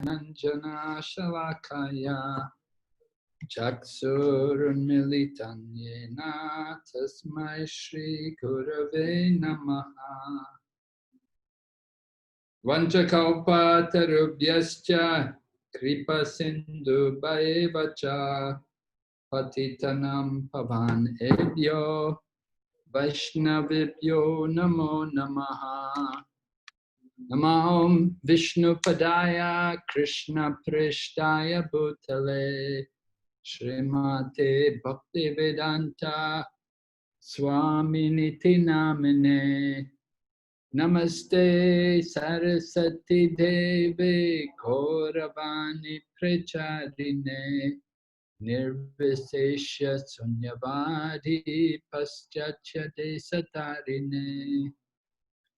Nanjana Shalakaya Chaksurunmilitan Yena Tasmai Shri Gurave Namaha Vanchakalpa Tarubhyascha Kripa Sindhu Bhaevacha Patitanam Pavan Ebhyo Vaishnavibhyo Namo Namaha Namo Vishnu Padaya Krishna Prishtaya Bhutale Srimate Bhakti Vedanta Swami Niti Namine Namaste Sarasati Devi Gauravani Pracharine Nirvisesha Sunyavadi Paschatya Desatarine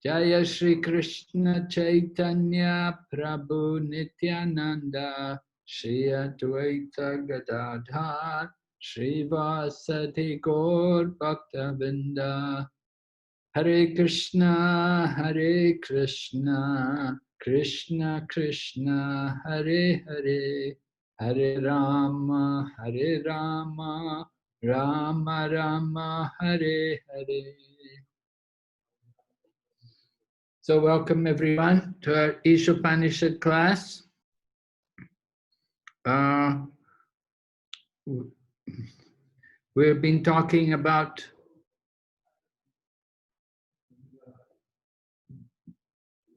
Jaya Shri Krishna Chaitanya Prabhu Nityananda Shri Advaita Gadadhar Shri Vasati Gaur Bhaktavinda Hare Krishna Krishna Krishna Hare Hare Hare Rama Rama Rama Hare Hare. So welcome everyone to our Śrī Īśopaniṣad class. We've been talking about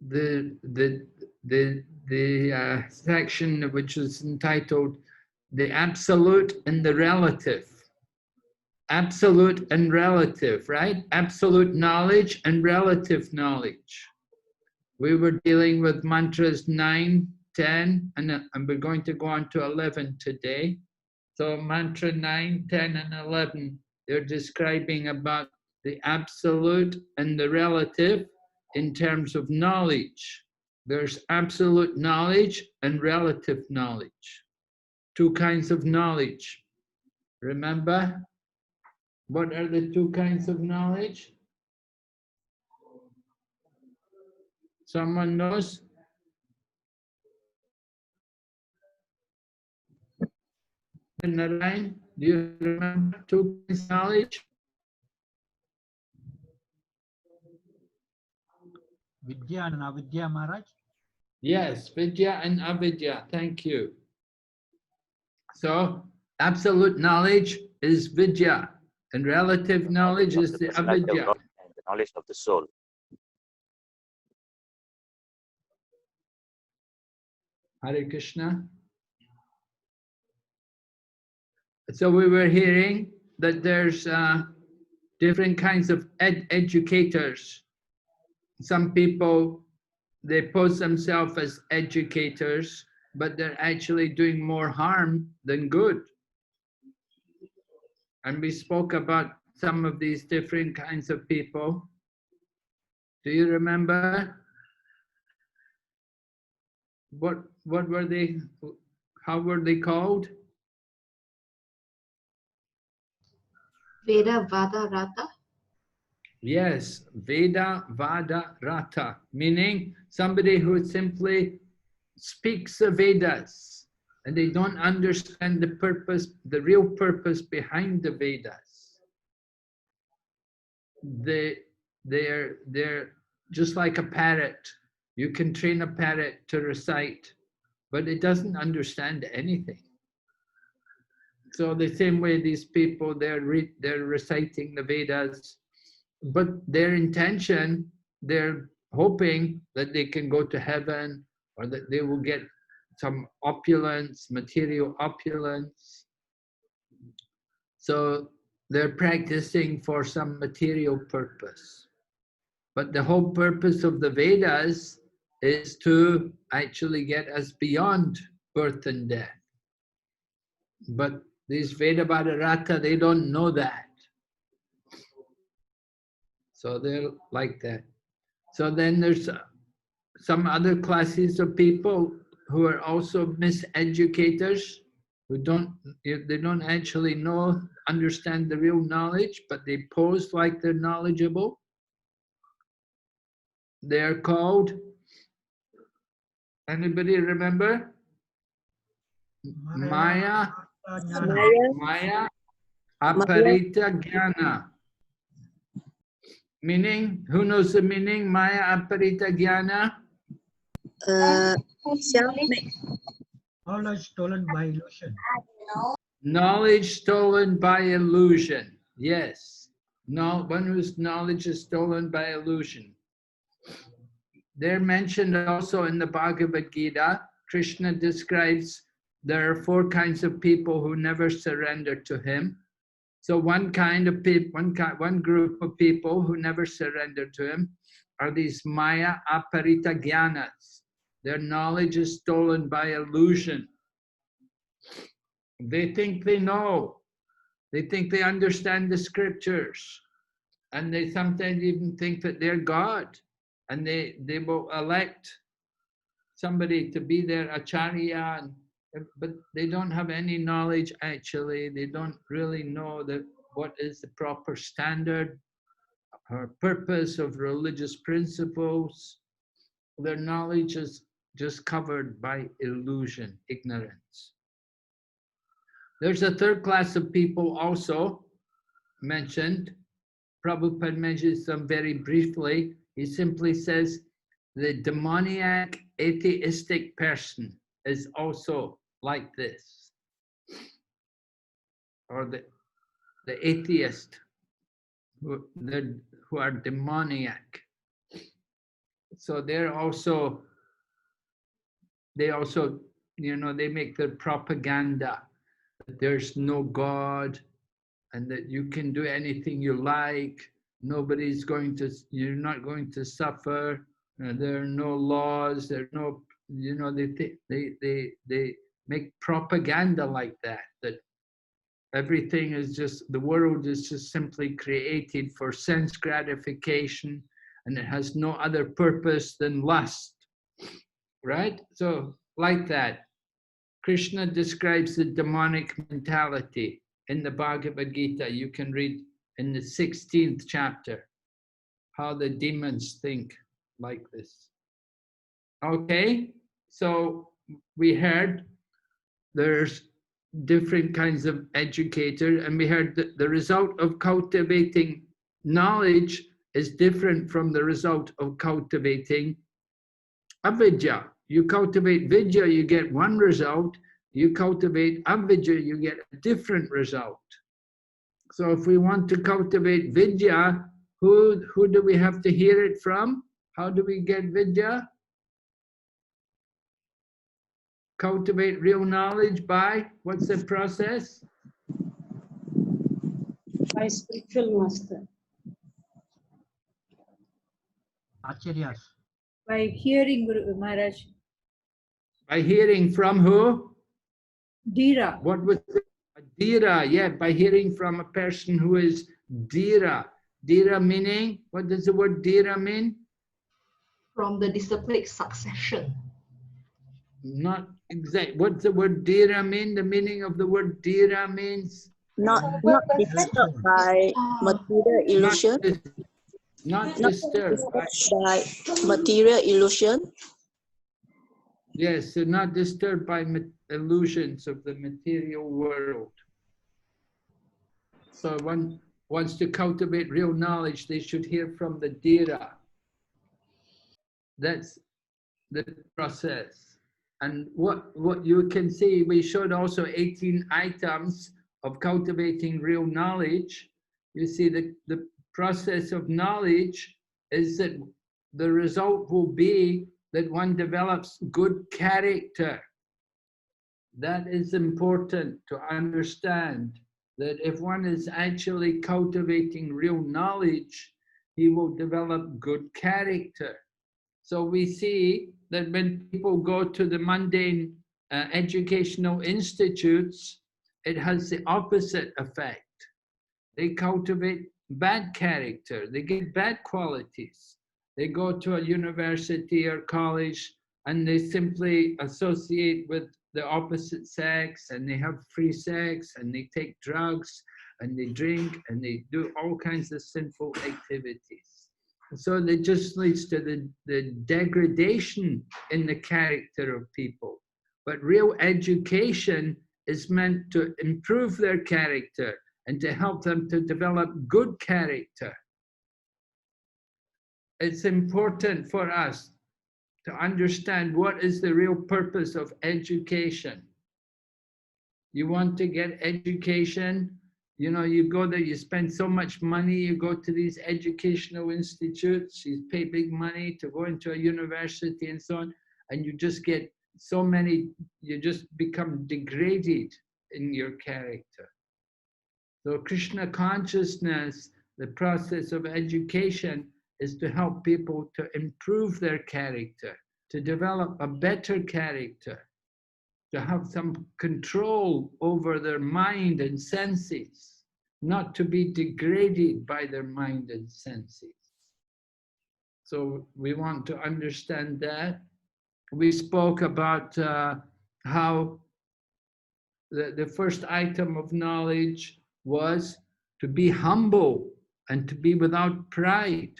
the section which is entitled The Absolute and the Relative. Absolute and relative, right? Absolute knowledge and relative knowledge. We were dealing with mantras 9, 10, and we're going to go on to 11 today. So mantra 9, 10, and 11, they're describing about the absolute and the relative in terms of knowledge. There's absolute knowledge and relative knowledge. Two kinds of knowledge. Remember? What are the two kinds of knowledge? Someone knows? Narayan, do you remember two kinds of knowledge? Vidya and Avidya, Maharaj? Yes, Vidya and Avidya, thank you. So, absolute knowledge is Vidya, and relative knowledge is the Avidya. And the knowledge of the soul. Hare Krishna. So we were hearing that there's different kinds of educators. Some people, they pose themselves as educators, but they're actually doing more harm than good. And we spoke about some of these different kinds of people. Do you remember? What were they, how were they called? Veda Vada Rata. Yes, Veda Vada Rata, meaning somebody who simply speaks the Vedas and they don't understand the purpose, the real purpose behind the Vedas. They're just like a parrot. You can train a parrot to recite, but it doesn't understand anything. So the same way these people, they're reciting the Vedas, but their intention, they're hoping that they can go to heaven or that they will get some opulence, material opulence. So they're practicing for some material purpose. But the whole purpose of the Vedas is to actually get us beyond birth and death. But these Veda Rata, they don't know that. So they're like that. So then there's some other classes of people who are also miseducators, who they don't actually understand the real knowledge, but they pose like they're knowledgeable. They're called, anybody remember? Maya, Jnana. Maya, Aparita Jnana. Meaning, who knows the meaning? Maya, Aparita Jnana? Knowledge stolen by illusion. Knowledge stolen by illusion. Yes. No, one whose knowledge is stolen by illusion. They're mentioned also in the Bhagavad Gita. Krishna describes there are 4 kinds of people who never surrender to him. So one kind of people, one group of people who never surrender to him are these Maya Aparita Jnanas. Their knowledge is stolen by illusion. They think they know. They think they understand the scriptures. And they sometimes even think that they're God. And they will elect somebody to be their acharya, but they don't have any knowledge actually. They don't really know that what is the proper standard or purpose of religious principles. Their knowledge is just covered by illusion, ignorance. There's a 3rd class of people also mentioned. Prabhupada mentions them very briefly. He simply says the demoniac atheistic person is also like this. Or the atheist who are demoniac. So they also, you know, they make their propaganda that there's no God and that you can do anything you like. Nobody's going to, you're not going to suffer. There are no laws. There are no, you know, they make propaganda like that. That everything is just, the world is just simply created for sense gratification, and it has no other purpose than lust, right? So like that, Krishna describes the demonic mentality in the Bhagavad Gita. You can read in the 16th chapter how the demons think like this. Okay, so we heard there's different kinds of educators, and we heard that the result of cultivating knowledge is different from the result of cultivating avidya. You cultivate vidya, you get one result. You cultivate avidya, you get a different result. So if we want to cultivate vidya, who do we have to hear it from? How do we get vidya? Cultivate real knowledge by, what's the process? By spiritual master. Acharyas. By hearing Guru Maharaj. By hearing from who? Dhira. What was it? Dhira, yeah, by hearing from a person who is dhira. Dhira meaning, what does the word dhira mean? From the disciplic succession. Not exact. What's the word dhira mean? The meaning of the word dhira means? Not disturbed by material illusion. Not disturbed by material illusion. Yes, so not disturbed by illusions of the material world. So one wants to cultivate real knowledge, they should hear from the dhira. That's the process. And what you can see, we showed also 18 items of cultivating real knowledge. You see the process of knowledge is that the result will be that one develops good character. That is important to understand, that if one is actually cultivating real knowledge, he will develop good character. So we see that when people go to the mundane educational institutes, it has the opposite effect. They cultivate bad character, they get bad qualities. They go to a university or college and they simply associate with the opposite sex, and they have free sex, and they take drugs, and they drink, and they do all kinds of sinful activities. So that just leads to the degradation in the character of people. But real education is meant to improve their character and to help them to develop good character. It's important for us to understand what is the real purpose of education. You want to get education, you know, you go there, you spend so much money, you go to these educational institutes, you pay big money to go into a university and so on, and you just get so many, you just become degraded in your character. So Krishna consciousness, the process of education, is to help people to improve their character, to develop a better character, to have some control over their mind and senses, not to be degraded by their mind and senses. So we want to understand that. We spoke about how the first item of knowledge was to be humble and to be without pride.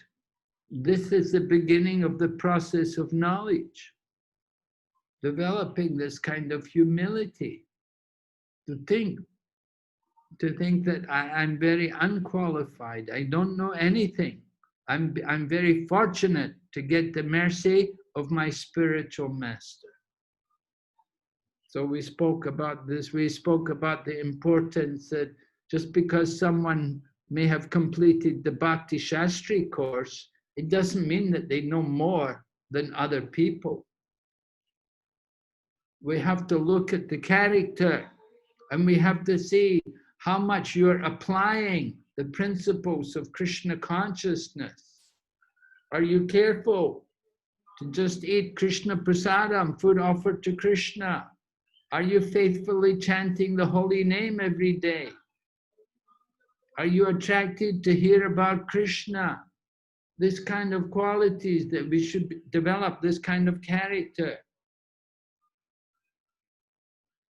This is the beginning of the process of knowledge. Developing this kind of humility, to think that I'm very unqualified, I don't know anything. I'm very fortunate to get the mercy of my spiritual master. So we spoke about this, we spoke about the importance that just because someone may have completed the Bhakti Shastri course, it doesn't mean that they know more than other people. We have to look at the character and we have to see how much you're applying the principles of Krishna consciousness. Are you careful to just eat Krishna prasadam, food offered to Krishna? Are you faithfully chanting the holy name every day? Are you attracted to hear about Krishna? This kind of qualities that we should develop, this kind of character.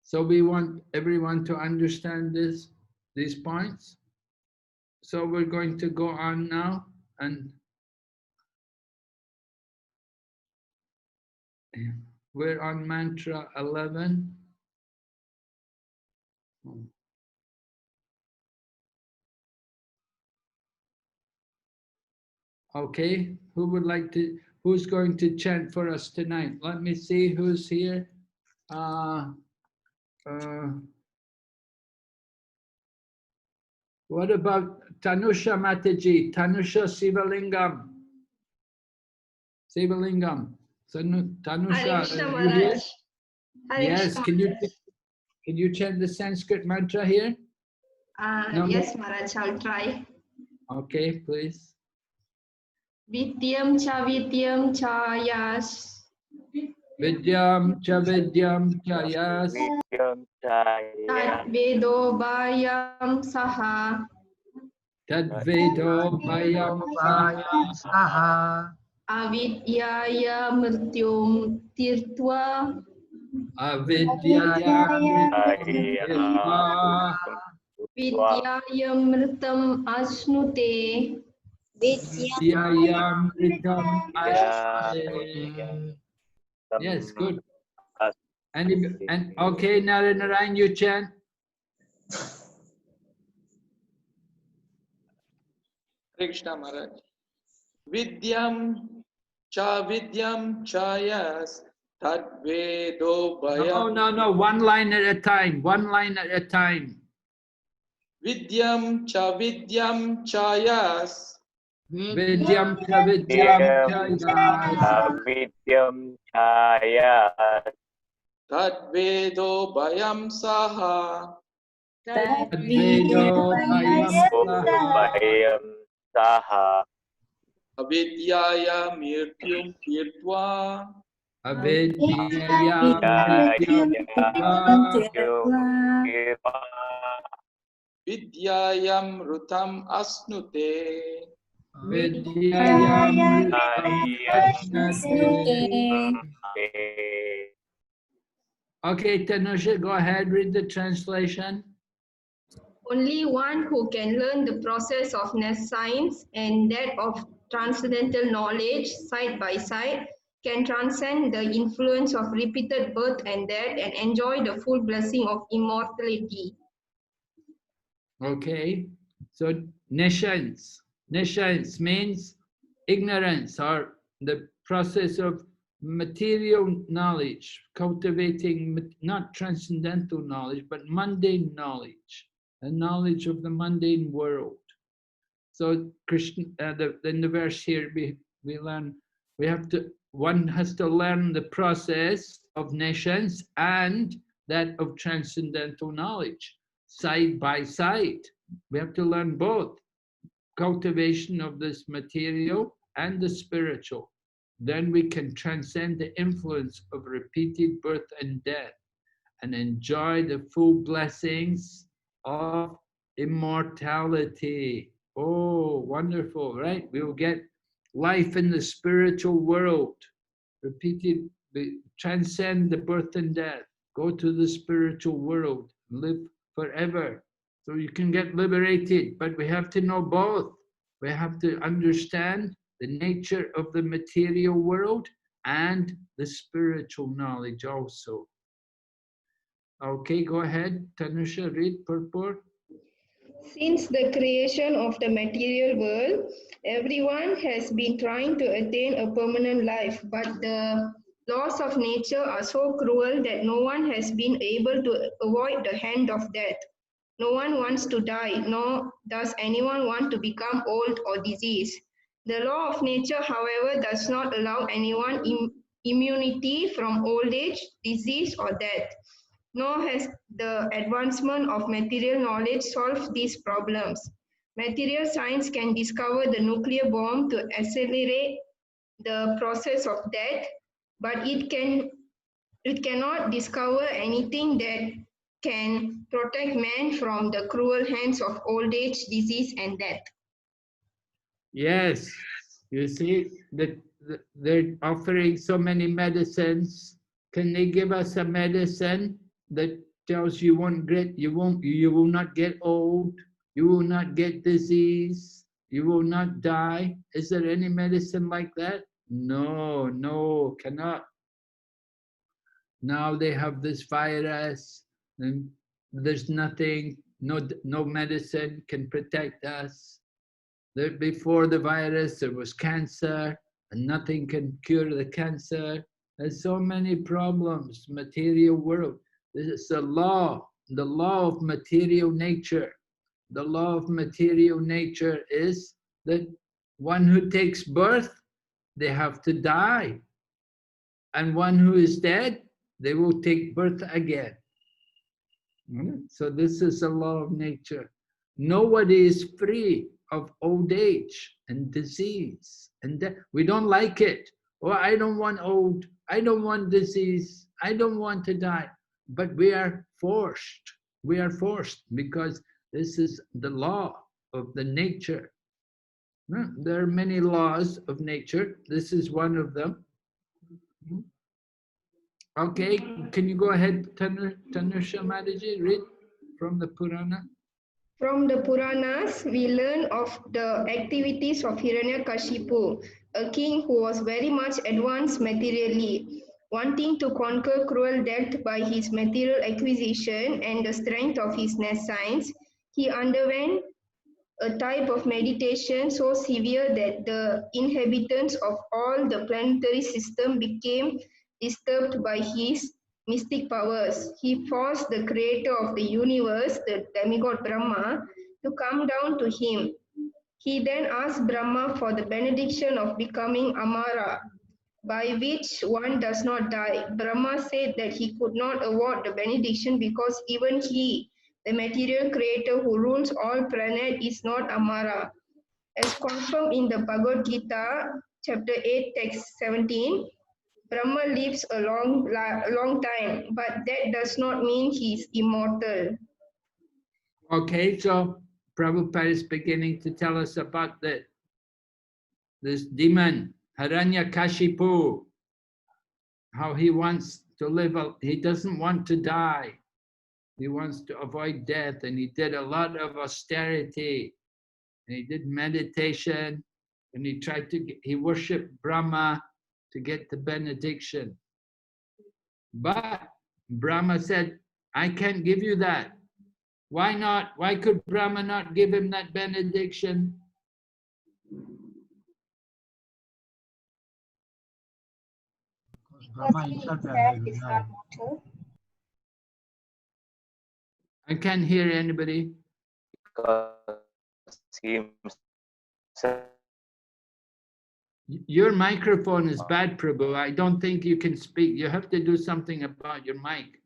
So we want everyone to understand these points. So we're going to go on now and we're on mantra 11. Okay, who's going to chant for us tonight? Let me see who's here. What about Tanusha Mataji? Tanusha Sivalingam. Sivalingam. Tanusha, are you here? Yes, can you chant the Sanskrit mantra here? No? Yes, Maharaj, I'll try. Okay, please. Vidyam cha yas. Vidyam cha yas. Tad vedo bayam saha. Tad vedo bayam Saha. Avidyaya mrityum tirtva. avidyaya Vidyaya mritam asnute. vidyayam ritam ashnute. Yes, good. And okay, Narayan, you chant. Krishna Maharaj. Vidyam cha yas tad vedo bayam. No, one line at a time, one line at a time. Vidyam cha yas. Vidyam cha yas. Vidyam chaya Tad vedo bayam saha. Tad vedo bayam saha Avidyaya mrityum tirtva. avidyaya Vidyayam rutam asnute. vidyayam ashnate. Okay, Tanusha, go ahead, read the translation. Only one who can learn the process of science and that of transcendental knowledge side by side can transcend the influence of repeated birth and death and enjoy the full blessing of immortality. Okay, so nescience. Nescience means ignorance or the process of material knowledge, cultivating not transcendental knowledge, but mundane knowledge, a knowledge of the mundane world. So Krishna, in the verse here, we learn, one has to learn the process of nescience and that of transcendental knowledge, side by side. We have to learn both, cultivation of this material and the spiritual. Then we can transcend the influence of repeated birth and death and enjoy the full blessings of immortality. Oh, wonderful, right? We will get life in the spiritual world. Repeated, transcend the birth and death. Go to the spiritual world, live forever. So you can get liberated, but we have to know both. We have to understand the nature of the material world and the spiritual knowledge also. Okay, go ahead, Tanusha, read purport. Since the creation of the material world, everyone has been trying to attain a permanent life, but the laws of nature are so cruel that no one has been able to avoid the hand of death. No one wants to die, nor does anyone want to become old or diseased. The law of nature, however, does not allow anyone immunity from old age, disease, or death. Nor has the advancement of material knowledge solved these problems. Material science can discover the nuclear bomb to accelerate the process of death, but it cannot discover anything that can protect man from the cruel hands of old age, disease, and death. Yes, you see that they're offering so many medicines. Can they give us a medicine that tells you you will not get old, you will not get disease, you will not die? Is there any medicine like that? No, cannot. Now they have this virus, and there's nothing, no medicine can protect us. Before the virus, there was cancer, and nothing can cure the cancer. There's so many problems, material world. This is the law of material nature. The law of material nature is that one who takes birth, they have to die. And one who is dead, they will take birth again. So this is the law of nature. Nobody is free of old age and disease and death. We don't like it. Oh, I don't want old, I don't want disease, I don't want to die. But we are forced. We are forced because this is the law of the nature. There are many laws of nature. This is one of them. Okay, can you go ahead, Tanusha Mataji, read from the Purana? From the Puranas, we learn of the activities of Hiranyakashipu, a king who was very much advanced materially. Wanting to conquer cruel death by his material acquisition and the strength of his nescience, he underwent a type of meditation so severe that the inhabitants of all the planetary system became disturbed by his mystic powers. He forced the creator of the universe, the demigod Brahma, to come down to him. He then asked Brahma for the benediction of becoming Amara, by which one does not die. Brahma said that he could not award the benediction because even he, the material creator who rules all planets, is not Amara. As confirmed in the Bhagavad Gita, chapter 8, text 17, Brahma lives a long time, but that does not mean he is immortal. Okay, so Prabhupada is beginning to tell us about this demon, Hiranyakashipu, how he wants to live, he doesn't want to die. He wants to avoid death, and he did a lot of austerity, and he did meditation, and he worshipped Brahma, to get the benediction. But Brahma said, I can't give you that. Why not? Why could Brahma not give him that benediction? Because Brahma himself has denied. I can't hear anybody. Because he himself Your microphone is bad, Prabhu. I don't think you can speak. You have to do something about your mic.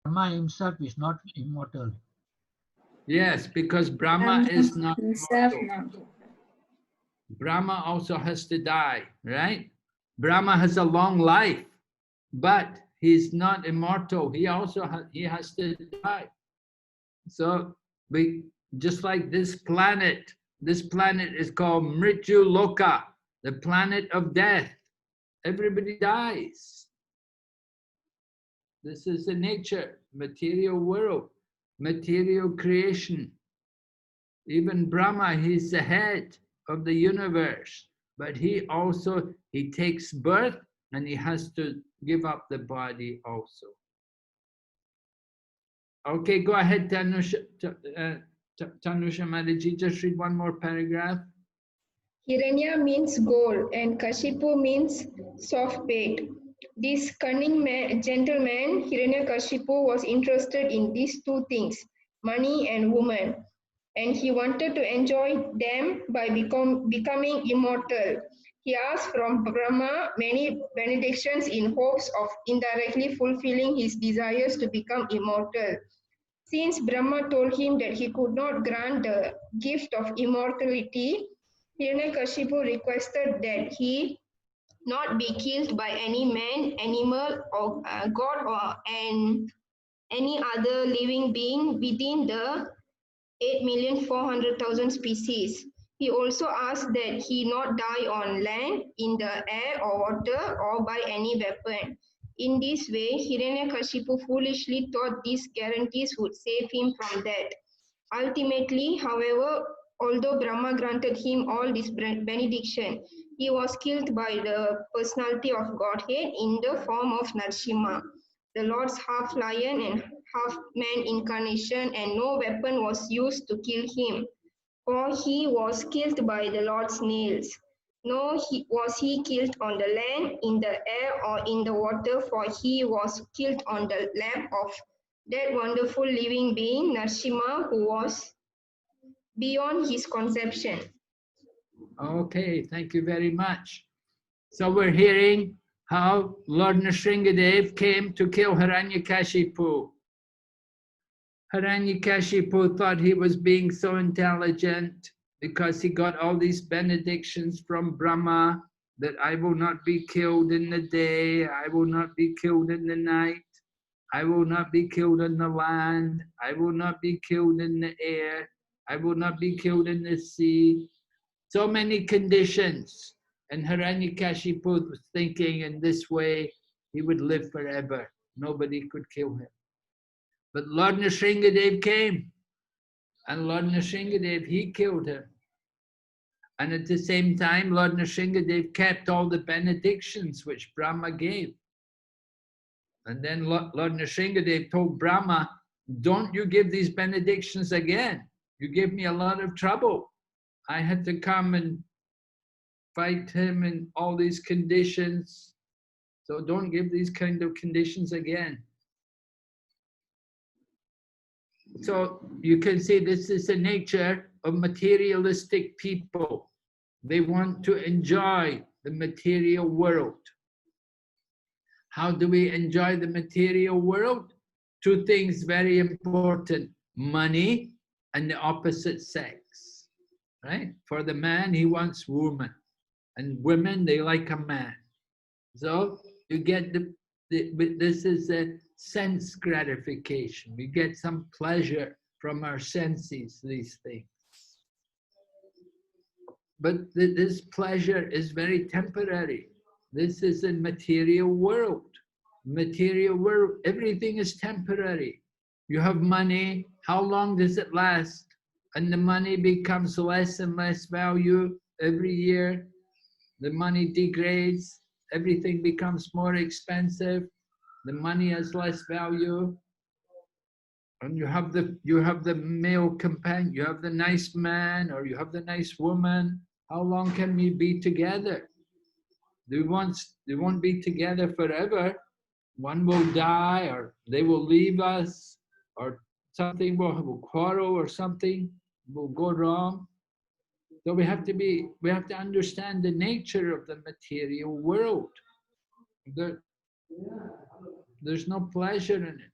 Brahma himself is not immortal. Yes, because Brahma is not himself immortal. not. Brahma also has to die, right? Brahma has a long life, but he's not immortal. He also has to die. So we just like this planet is called Mrityu Loka, the planet of death. Everybody dies. This is the nature, material world, material creation. Even Brahma, he's the head of the universe, but he takes birth and he has to give up the body also. Okay, go ahead, Tanusha Mataji, just read one more paragraph. Hiranya means gold and Kashipu means soft bait. This cunning gentleman, Hiranyakashipu, was interested in these two things, money and woman, and he wanted to enjoy them by becoming immortal. He asked from Brahma many benedictions in hopes of indirectly fulfilling his desires to become immortal. Since Brahma told him that he could not grant the gift of immortality, Hiranyakashipu requested that he not be killed by any man, animal, or god, or any other living being within the 8,400,000 species. He also asked that he not die on land, in the air or water, or by any weapon. In this way, Hiranyakashipu foolishly thought these guarantees would save him from death. Ultimately, however, although Brahma granted him all this benediction, he was killed by the personality of Godhead in the form of Narasimha, the Lord's half lion and half man incarnation, and no weapon was used to kill him, for he was killed by the Lord's nails. Nor was he killed on the land, in the air, or in the water, for he was killed on the lap of that wonderful living being, Narasimha, who was beyond his conception. Okay, thank you very much. So we're hearing how Lord Nrsingadev came to kill Hiranyakashipu. Hiranyakashipu thought he was being so intelligent because he got all these benedictions from Brahma that I will not be killed in the day, I will not be killed in the night, I will not be killed in the land, I will not be killed in the air, I will not be killed in the sea. So many conditions. And Hiranyakashipu was thinking in this way, he would live forever. Nobody could kill him. But Lord Nrsingadev came. And Lord Nrsingadev, he killed him. And at the same time, Lord Nrsingadev kept all the benedictions which Brahma gave. And then Lord Nrsingadev told Brahma, don't you give these benedictions again. You gave me a lot of trouble. I had to come and fight him in all these conditions. So don't give these kind of conditions again. So you can see this is the nature of materialistic people. They want to enjoy the material world. How do we enjoy the material world? Two things very important, money and the opposite sex, right? For the man, he wants woman, and women, they like a man. So you get this is a sense gratification. We get some pleasure from our senses, these things. But this pleasure is very temporary. This is a material world. Material world, everything is temporary. You have money, how long does it last? And the money becomes less and less value. every year the money degrades, everything becomes more expensive, the money has less value, and you have the male companion, you have the nice man or you have the nice woman. How long can we be together? They won't be together forever. One will die, or they will leave us, or something will quarrel, or something will go wrong. So we have to understand the nature of the material world. There's no pleasure in it.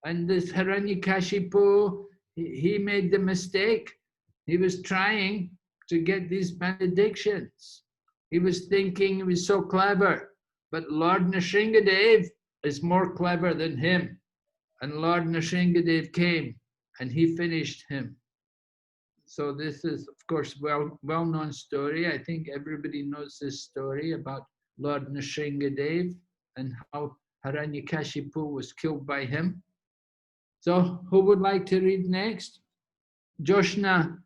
And this Hiranyakashipu, he made the mistake. He was trying to get these benedictions. He was thinking he was so clever, but Lord Nrsingadev is more clever than him. And Lord Nrsingadev came and he finished him. So this is, of course, well-known story. I think everybody knows this story about Lord Nrsingadev and how Hiranyakashipu was killed by him. So who would like to read next? Joshna.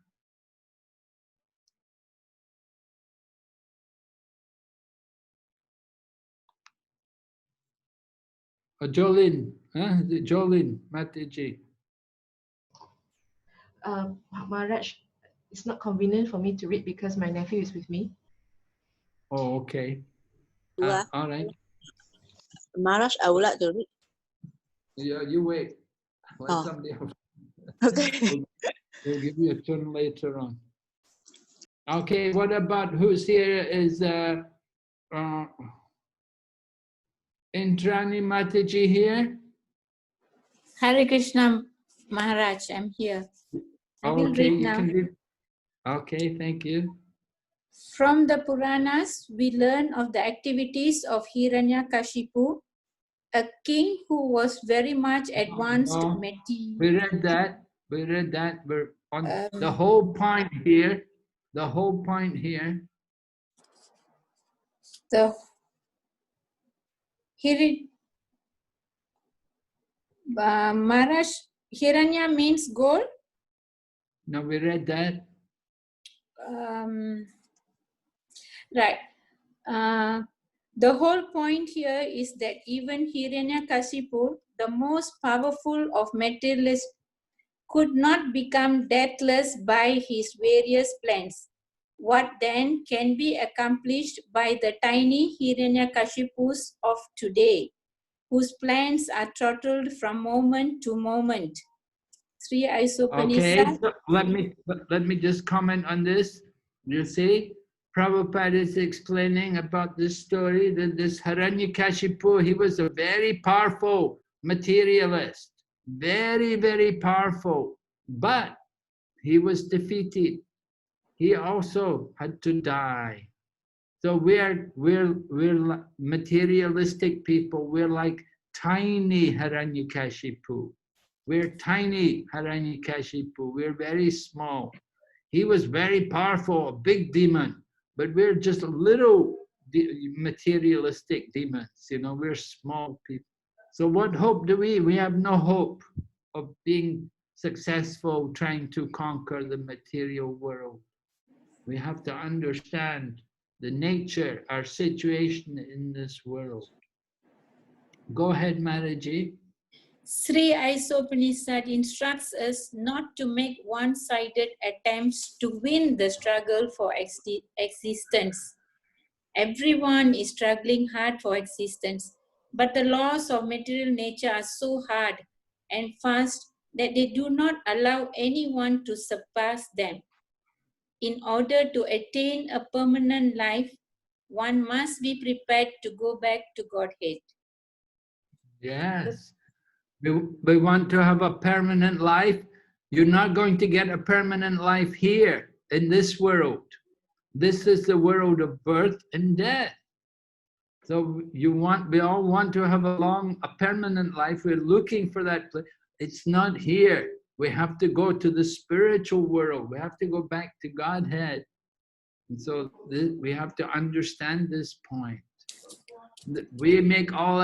Or Jolin. Huh? Jolin, Mataji. Maharaj, it's not convenient for me to read because my nephew is with me. Oh, okay. All right. Maharaj, I would like to read. Yeah, you wait. Let somebody else. Okay. We'll give you a turn later on. Okay, what about who's here is Indrani Mataji here? Hare Krishna, Maharaj, I'm here. I will Okay, read you now. can read. Okay, thank you. From the Puranas, we learn of the activities of Hiranyakashipu, a king who was very much advanced We read that. We're on the whole point here. The whole point here. The Maharaj, Hiranya means gold. No, we read that. Right. The whole point here is that even Hiranyakashipu, the most powerful of materialists, could not become deathless by his various plans. What then can be accomplished by the tiny Hiranyakashipus of today, whose plans are throttled from moment to moment? Śrī Īśopaniṣad. Okay, so let me just comment on this. You see, Prabhupada is explaining about this story that this Hiranyakashipu, he was a very powerful materialist, very, very powerful, but he was defeated. He also had to die. So we're materialistic people. We're like tiny Hiranyakashipu. We're tiny Hiranyakashipu. We're very small. He was very powerful, a big demon, but we're just little materialistic demons. You know, we're small people. So what hope do we? We have no hope of being successful trying to conquer the material world. We have to understand the nature, our situation in this world. Go ahead, Mataji. Śrī Īśopaniṣad instructs us not to make one-sided attempts to win the struggle for existence. Everyone is struggling hard for existence, but the laws of material nature are so hard and fast that they do not allow anyone to surpass them. In order to attain a permanent life, one must be prepared to go back to Godhead. Yes. We want to have a permanent life. You're not going to get a permanent life here in this world. This is the world of birth and death. So we all want to have a permanent life. We're looking for that place. It's not here. We have to go to the spiritual world. We have to go back to Godhead. And so we have to understand this point. We make all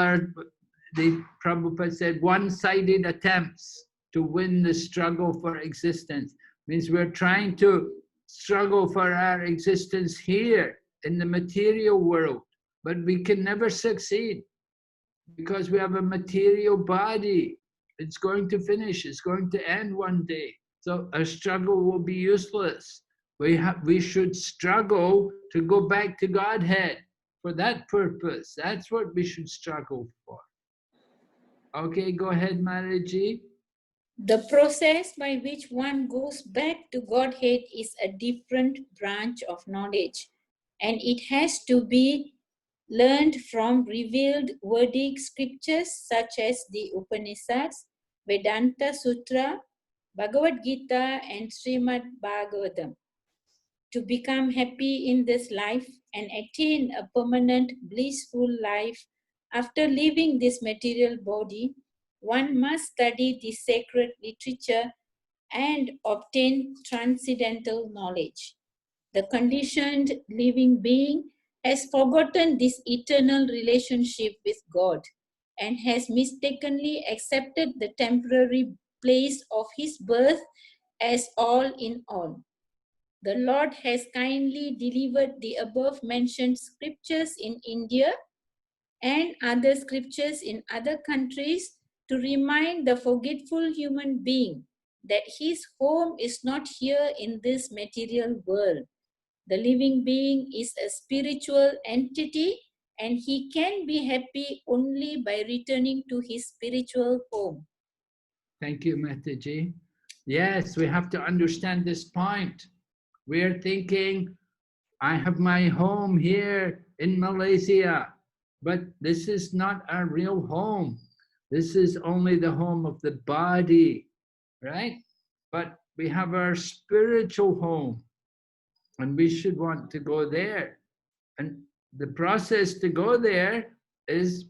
the Prabhupada said, one-sided attempts to win the struggle for existence. Means we're trying to struggle for our existence here in the material world, but we can never succeed because we have a material body. It's going to finish, it's going to end one day. So our struggle will be useless. We should struggle to go back to Godhead for that purpose. That's what we should struggle for. Okay, go ahead, Maharaji. The process by which one goes back to Godhead is a different branch of knowledge, and it has to be learned from revealed Vedic scriptures such as the Upanishads, Vedanta Sutra, Bhagavad Gita, and Srimad Bhagavatam. To become happy in this life and attain a permanent blissful life after leaving this material body, one must study the sacred literature and obtain transcendental knowledge. The conditioned living being has forgotten this eternal relationship with God and has mistakenly accepted the temporary place of his birth as all in all. The Lord has kindly delivered the above mentioned scriptures in India and other scriptures in other countries to remind the forgetful human being that his home is not here in this material world. The living being is a spiritual entity and he can be happy only by returning to his spiritual home. Thank you, Mataji. Yes, we have to understand this point. We're thinking, I have my home here in Malaysia, but this is not our real home. This is only the home of the body, right? But we have our spiritual home, and we should want to go there. And the process to go there is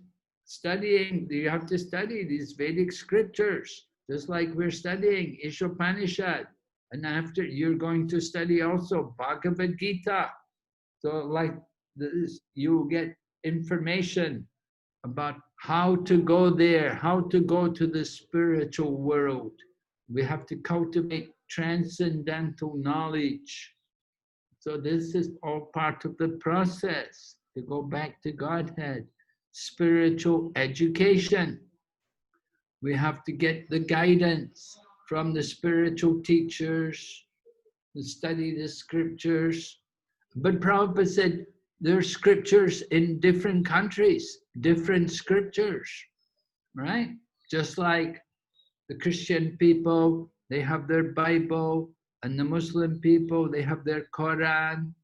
studying. You have to study these Vedic scriptures, just like we're studying Śrī Īśopaniṣad. And after, you're going to study also Bhagavad Gita. So like this, you get information about how to go there, how to go to the spiritual world. We have to cultivate transcendental knowledge. So this is all part of the process to go back to Godhead. Spiritual education. We have to get the guidance from the spiritual teachers, to study the scriptures. But Prabhupada said there are scriptures in different countries, different scriptures, right? Just like the Christian people, they have their Bible, and the Muslim people, they have their Quran,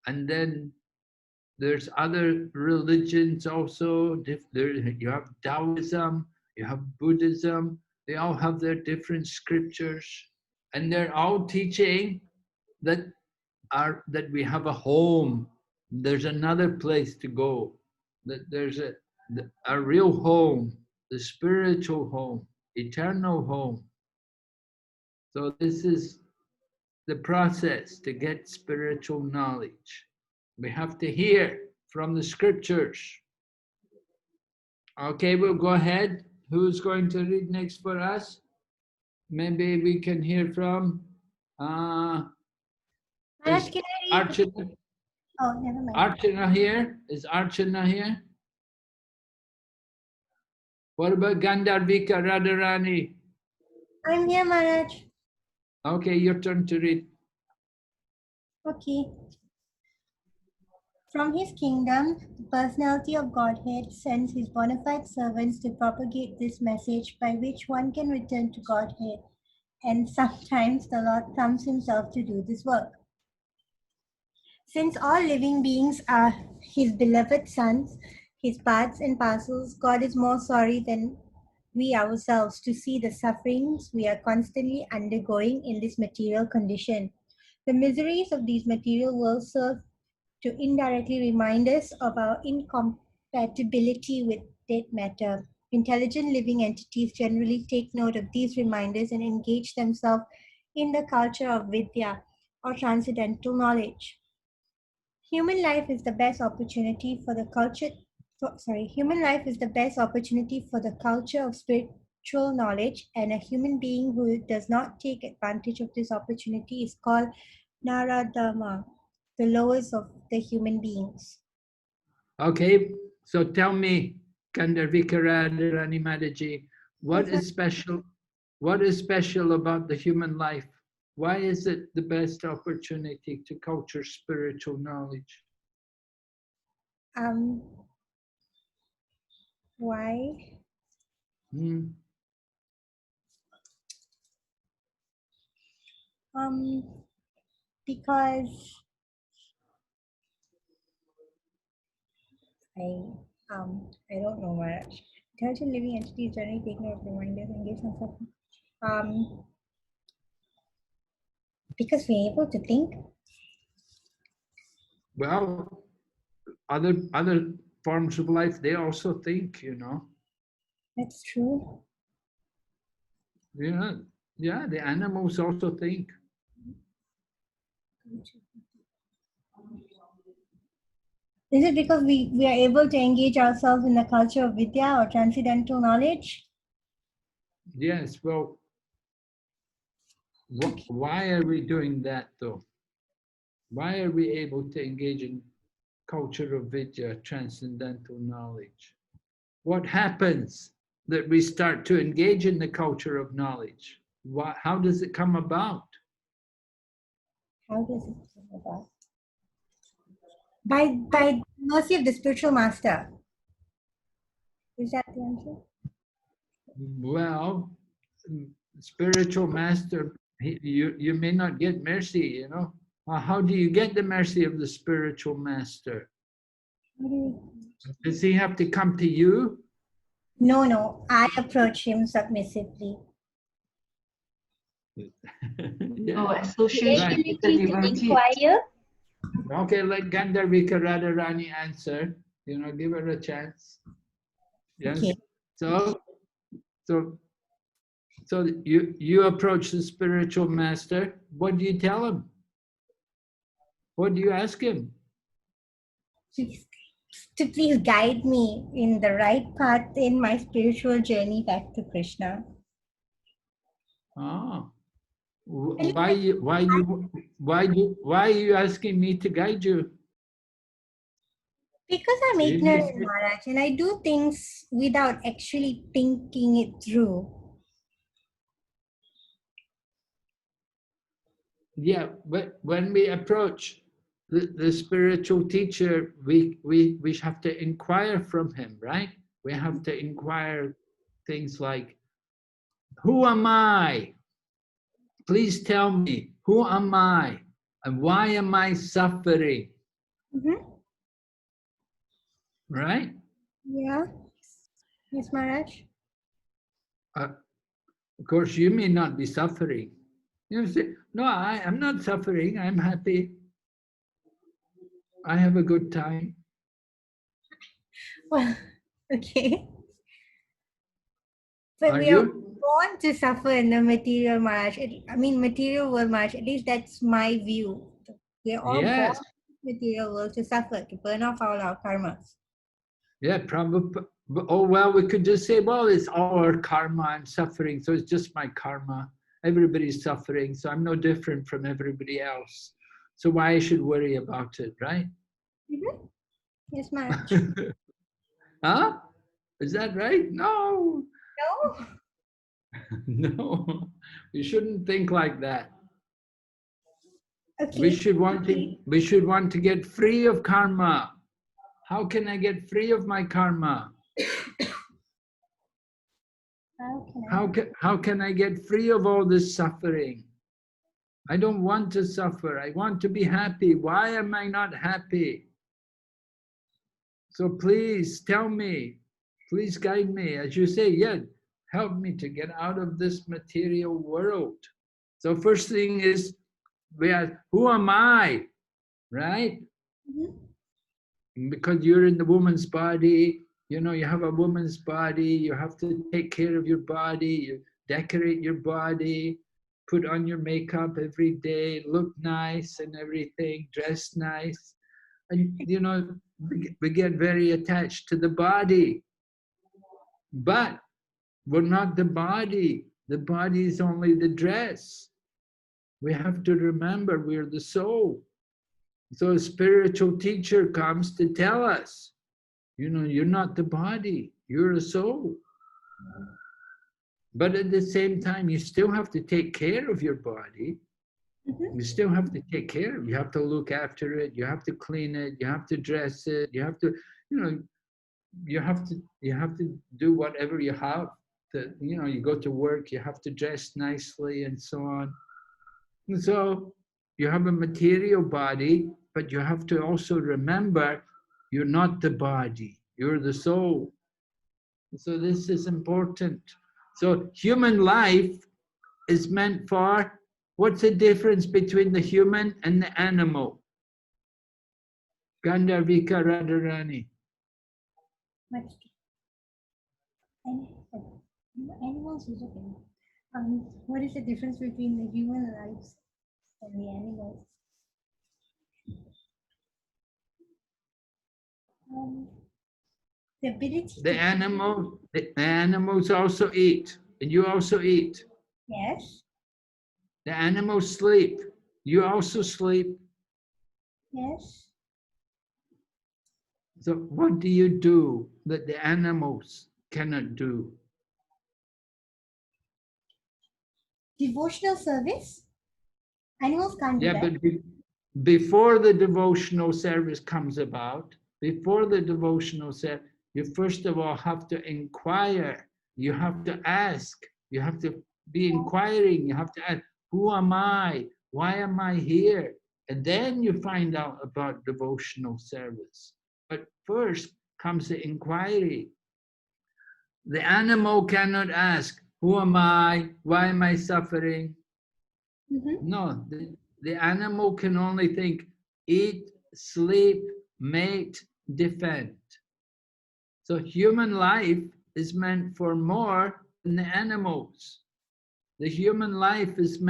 and then there's other religions also. You have Taoism, you have Buddhism, they all have their different scriptures, and they're all teaching that we have a home. There's another place to go. That there's a real home, the spiritual home, eternal home. So this is the process to get spiritual knowledge. We have to hear from the scriptures. Okay, we'll go ahead. Who's going to read next for us? Maybe we can hear from Maharaj, can I read? Archana. Oh, never mind. Archana here? Is Archana here? What about Gandharvika Radharani? I'm here, Maharaj. Okay, your turn to read. Okay. From his kingdom, the personality of Godhead sends his bona fide servants to propagate this message by which one can return to Godhead. And sometimes the Lord comes himself to do this work. Since all living beings are his beloved sons, his parts and parcels, God is more sorry than we ourselves to see the sufferings we are constantly undergoing in this material condition. The miseries of these material worlds serve to indirectly remind us of our incompatibility with dead matter. Intelligent living entities generally take note of these reminders and engage themselves in the culture of Vidya, or transcendental knowledge. Human life is the best opportunity for the culture. Human life is the best opportunity for the culture of spiritual knowledge, and a human being who does not take advantage of this opportunity is called Naradama, the lowest of the human beings. Okay, so tell me, Kandarvikarani Mataji, what Yes, is special? What is special about the human life? Why is it the best opportunity to culture spiritual knowledge? Why? Because I don't know, Maharaj. Intelligent living entities generally take note of reminders and engage in suffering. Because we're able to think. Well, other forms of life, they also think, you know. That's true. Yeah, the animals also think. Is it because we are able to engage ourselves in the culture of Vidya or transcendental knowledge? Yes, well, why are we doing that though? Why are we able to engage in culture of Vidya, transcendental knowledge? What happens that we start to engage in the culture of knowledge? How does it come about? How does it come about? By mercy of the spiritual master. Is that the answer? Well, spiritual master, you may not get mercy, you know. How do you get the mercy of the spiritual master? Does he have to come to you? No, I approach him submissively. Yeah. Oh, association with the devotee. Inquire. Okay, let Gandharvika Radharani answer. You know, give her a chance. Yes. Okay. So you approach the spiritual master. What do you tell him? What do you ask him? To please guide me in the right path in my spiritual journey back to Krishna. Why are you asking me to guide you? Because I'm ignorant, Maharaj, and I do things without actually thinking it through. Yeah, but when we approach the spiritual teacher, we have to inquire from him, right? We have to inquire things like, who am I? Please tell me, who am I? And why am I suffering? Right? Yeah. Yes, Maharaj. Of course, you may not be suffering. You say, no, I'm not suffering. I'm happy. I have a good time. Well, okay. But we are born to suffer in the material Maharaj. Material world Maharaj. At least that's my view. We are all born in the material world to suffer, to burn off all our karmas. Yeah, probably. Oh, well, we could just say, well, it's all our karma. I'm suffering, so it's just my karma. Everybody's suffering, so I'm no different from everybody else. So why I should worry about it, right? Yes, Maharaj. Huh? Is that right? No. No. No. We shouldn't think like that. Okay. We should want to get free of karma. How can I get free of my karma? How can I get free of all this suffering? I don't want to suffer. I want to be happy. Why am I not happy? So please tell me, please guide me. As you say, yeah, help me to get out of this material world. So first thing is, who am I? Right? Because you're in the woman's body, you know, you have a woman's body, you have to take care of your body, you decorate your body, put on your makeup every day, look nice and everything, dress nice. And, you know, we get very attached to the body. But we're not the body. The body is only the dress. We have to remember we're the soul. So a spiritual teacher comes to tell us, you know, you're not the body, you're a soul. But at the same time, you still have to take care of your body. You still have to take care of it. You have to look after it. You have to clean it. You have to dress it. You have to, you know, you have to do whatever you have. To, you know, you go to work, you have to dress nicely and so on. And so you have a material body, but you have to also remember you're not the body. You're the soul. So this is important. So human life is meant for, what's the difference between the human and the animal? Gandharvika Radharani. Animals is okay. What is the difference between the human lives and the animals? The ability. The animals also eat, and you also eat. Yes. The animals sleep. You also sleep. Yes. So what do you do that the animals cannot do? Devotional service? Animals can't do that. But before the devotional service comes about, before the devotional service, you first of all have to inquire. You have to ask. You have to be inquiring. You have to ask, who am I? Why am I here? And then you find out about devotional service. But first comes the inquiry. The animal cannot ask, who am I? Why am I suffering? No, the animal can only think, eat, sleep, mate, defend. So human life is meant for more than the animals. The human life is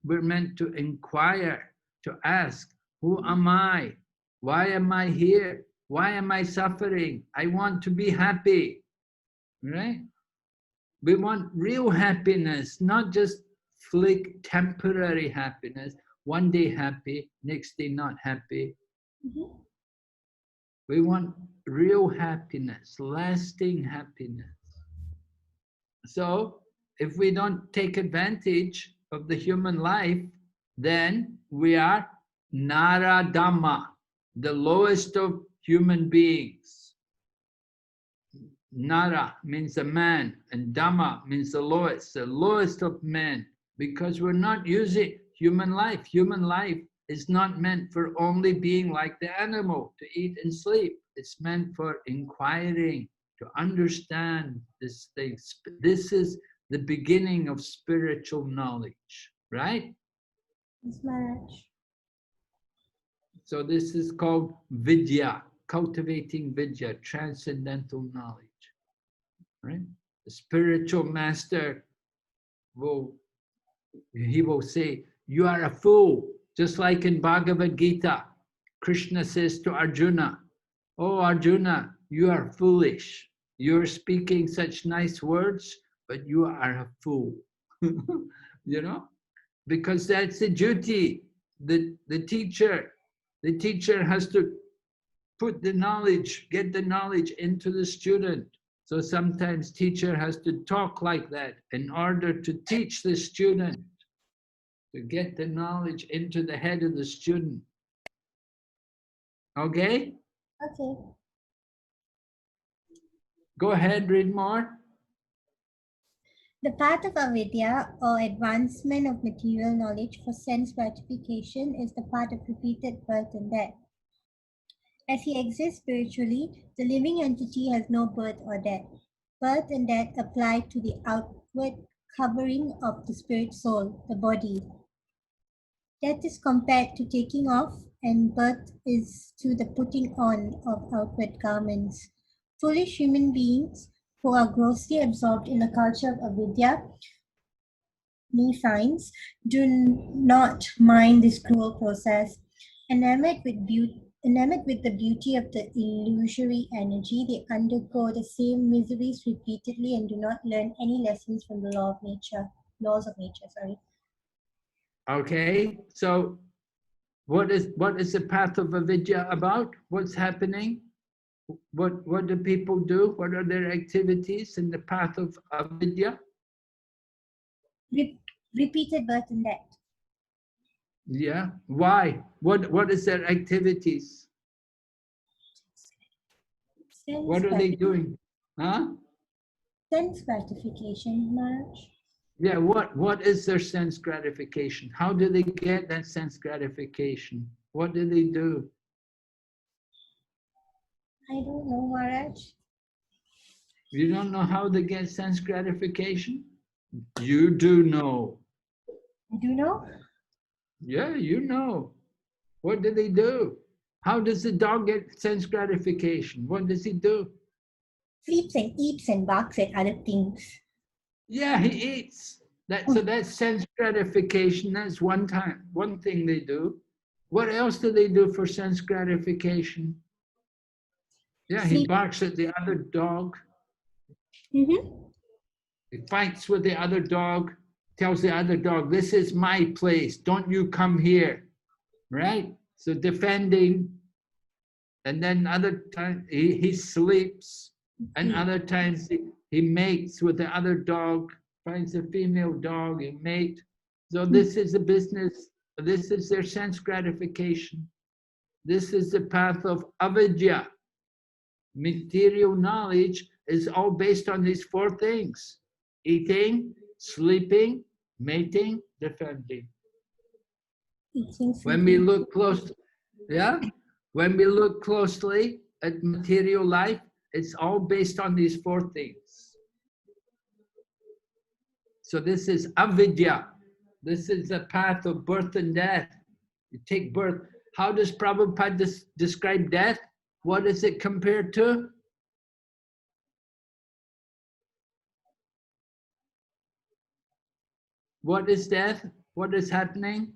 we're meant to inquire, to ask, who am I? Why am I here? Why am I suffering? I want to be happy, right? We want real happiness, not just temporary happiness. One day happy, next day not happy. We want real happiness, lasting happiness. So if we don't take advantage of the human life, then we are Naradama, the lowest of human beings. Nara means a man, and Dhamma means the lowest of men, because we're not using human life. Human life is not meant for only being like the animal, to eat and sleep. It's meant for inquiring, to understand this thing. This is the beginning of spiritual knowledge, right? Yes, Maharaj. So this is called Vidya, cultivating Vidya, transcendental knowledge. Right? The spiritual master will say, you are a fool. Just like in Bhagavad Gita, Krishna says to Arjuna, oh Arjuna, you are foolish. You're speaking such nice words, but you are a fool. You know, because that's the duty. The teacher has to put the knowledge, get the knowledge into the student. So sometimes teacher has to talk like that in order to teach the student, to get the knowledge into the head of the student. Okay? Okay. Go ahead, read more. The path of avidya, or advancement of material knowledge for sense gratification, is the path of repeated birth and death. As he exists spiritually, the living entity has no birth or death. Birth and death apply to the outward covering of the spirit soul, the body. Death is compared to taking off, and birth is to the putting on of outward garments. Foolish human beings who are grossly absorbed in the culture of avidya, science, do not mind this cruel process. Enamored with the beauty of the illusory energy, they undergo the same miseries repeatedly and do not learn any lessons from the laws of nature. Okay, so what is the path of avidya about? What's happening? What do people do? What are their activities in the path of avidya? Repeated birth and death. Yeah, why? What is their activities? What are they doing? Huh? Sense gratification, Maharaj. Yeah, what is their sense gratification? How do they get that sense gratification? What do they do? I don't know, Maharaj. You don't know how they get sense gratification? You do know. I do know. Yeah, you know. What do they do? How does the dog get sense gratification? What does he do? Sleeps and eats and barks at other things. Yeah, he eats. So that's sense gratification. That's one thing they do. What else do they do for sense gratification? Yeah, he barks at the other dog. Mm-hmm. He fights with the other dog, tells the other dog, this is my place, don't you come here, right? So defending, and then other times he sleeps, and other times he mates with the other dog, finds a female dog and mate. So this is the business, this is their sense gratification. This is the path of avidya. Material knowledge is all based on these four things: eating, sleeping, mating, defending. When we look close, when we look closely at material life, it's all based on these four things. So this is avidya. This is the path of birth and death. You take birth. How does Prabhupada describe death? What is it compared to? What is death? What is happening?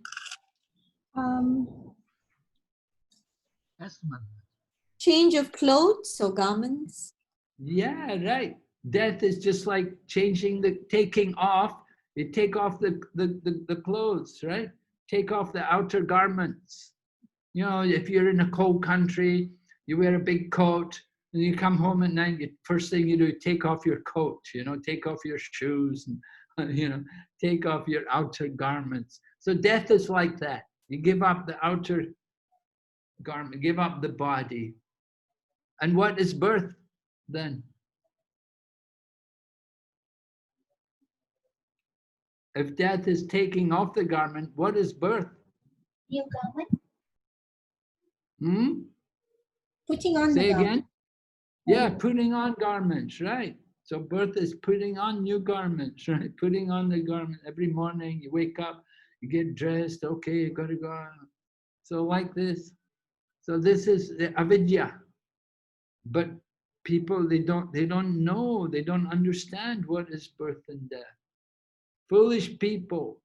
Change of clothes or garments. Yeah, right. Death is just like taking off. You take off the clothes, right? Take off the outer garments. You know, if you're in a cold country, you wear a big coat, and you come home at night, first thing you do, take off your coat, you know, take off your shoes, and, you know, take off your outer garments. So death is like that. You give up the outer garment, give up the body. And what is birth then? If death is taking off the garment, what is birth? New garment. Hmm? Putting on Say the again? garment. Yeah, putting on garments, right. So birth is putting on new garments, right? Putting on the garment. Every morning you wake up, you get dressed, okay, you gotta go on. So like this. So this is the avidya. But people, they don't know, they don't understand what is birth and death. Foolish people,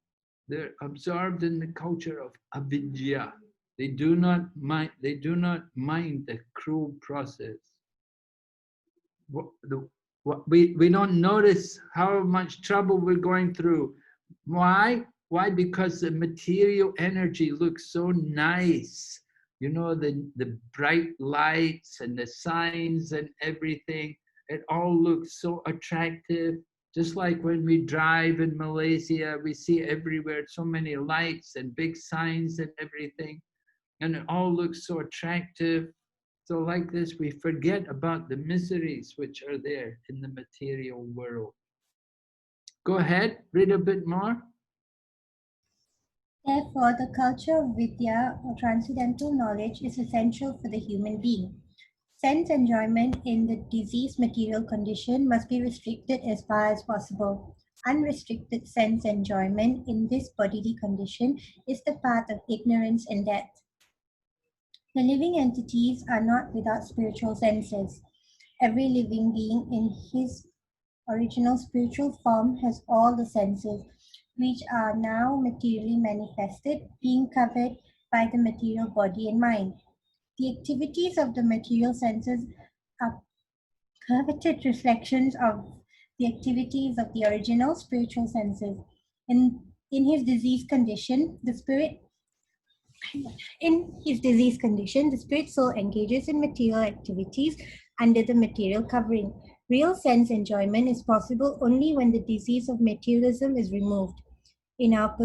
they're absorbed in the culture of avidya. They do not mind the cruel process. We don't notice how much trouble we're going through. Why? Why? Because the material energy looks so nice. You know, the bright lights and the signs and everything, it all looks so attractive. Just like when we drive in Malaysia, we see everywhere so many lights and big signs and everything, and it all looks so attractive. So like this, we forget about the miseries which are there in the material world. Go ahead, read a bit more. Therefore, the culture of Vidya, or transcendental knowledge, is essential for the human being. Sense enjoyment in the diseased material condition must be restricted as far as possible. Unrestricted sense enjoyment in this bodily condition is the path of ignorance and death. The living entities are not without spiritual senses. Every living being in his original spiritual form has all the senses, which are now materially manifested, being covered by the material body and mind. The activities of the material senses are coveted reflections of the activities of the original spiritual senses. In In his disease condition, the spirit soul engages in material activities under the material covering. Real sense enjoyment is possible only when the disease of materialism is removed. In our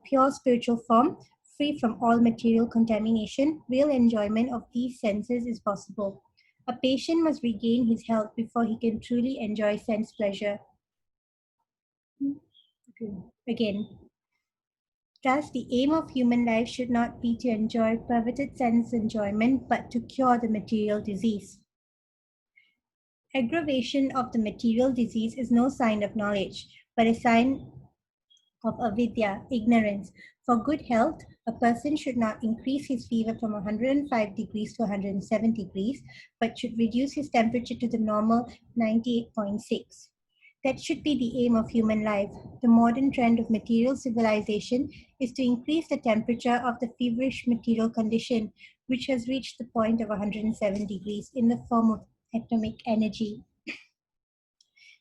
pure spiritual form, free from all material contamination, real enjoyment of these senses is possible. A patient must regain his health before he can truly enjoy sense pleasure. Again, thus the aim of human life should not be to enjoy perverted sense enjoyment, but to cure the material disease. Aggravation of the material disease is no sign of knowledge, but a sign of avidya, ignorance. For good health, a person should not increase his fever from 105 degrees to 107 degrees, but should reduce his temperature to the normal 98.6. That should be the aim of human life. The modern trend of material civilization is to increase the temperature of the feverish material condition, which has reached the point of 107 degrees in the form of atomic energy.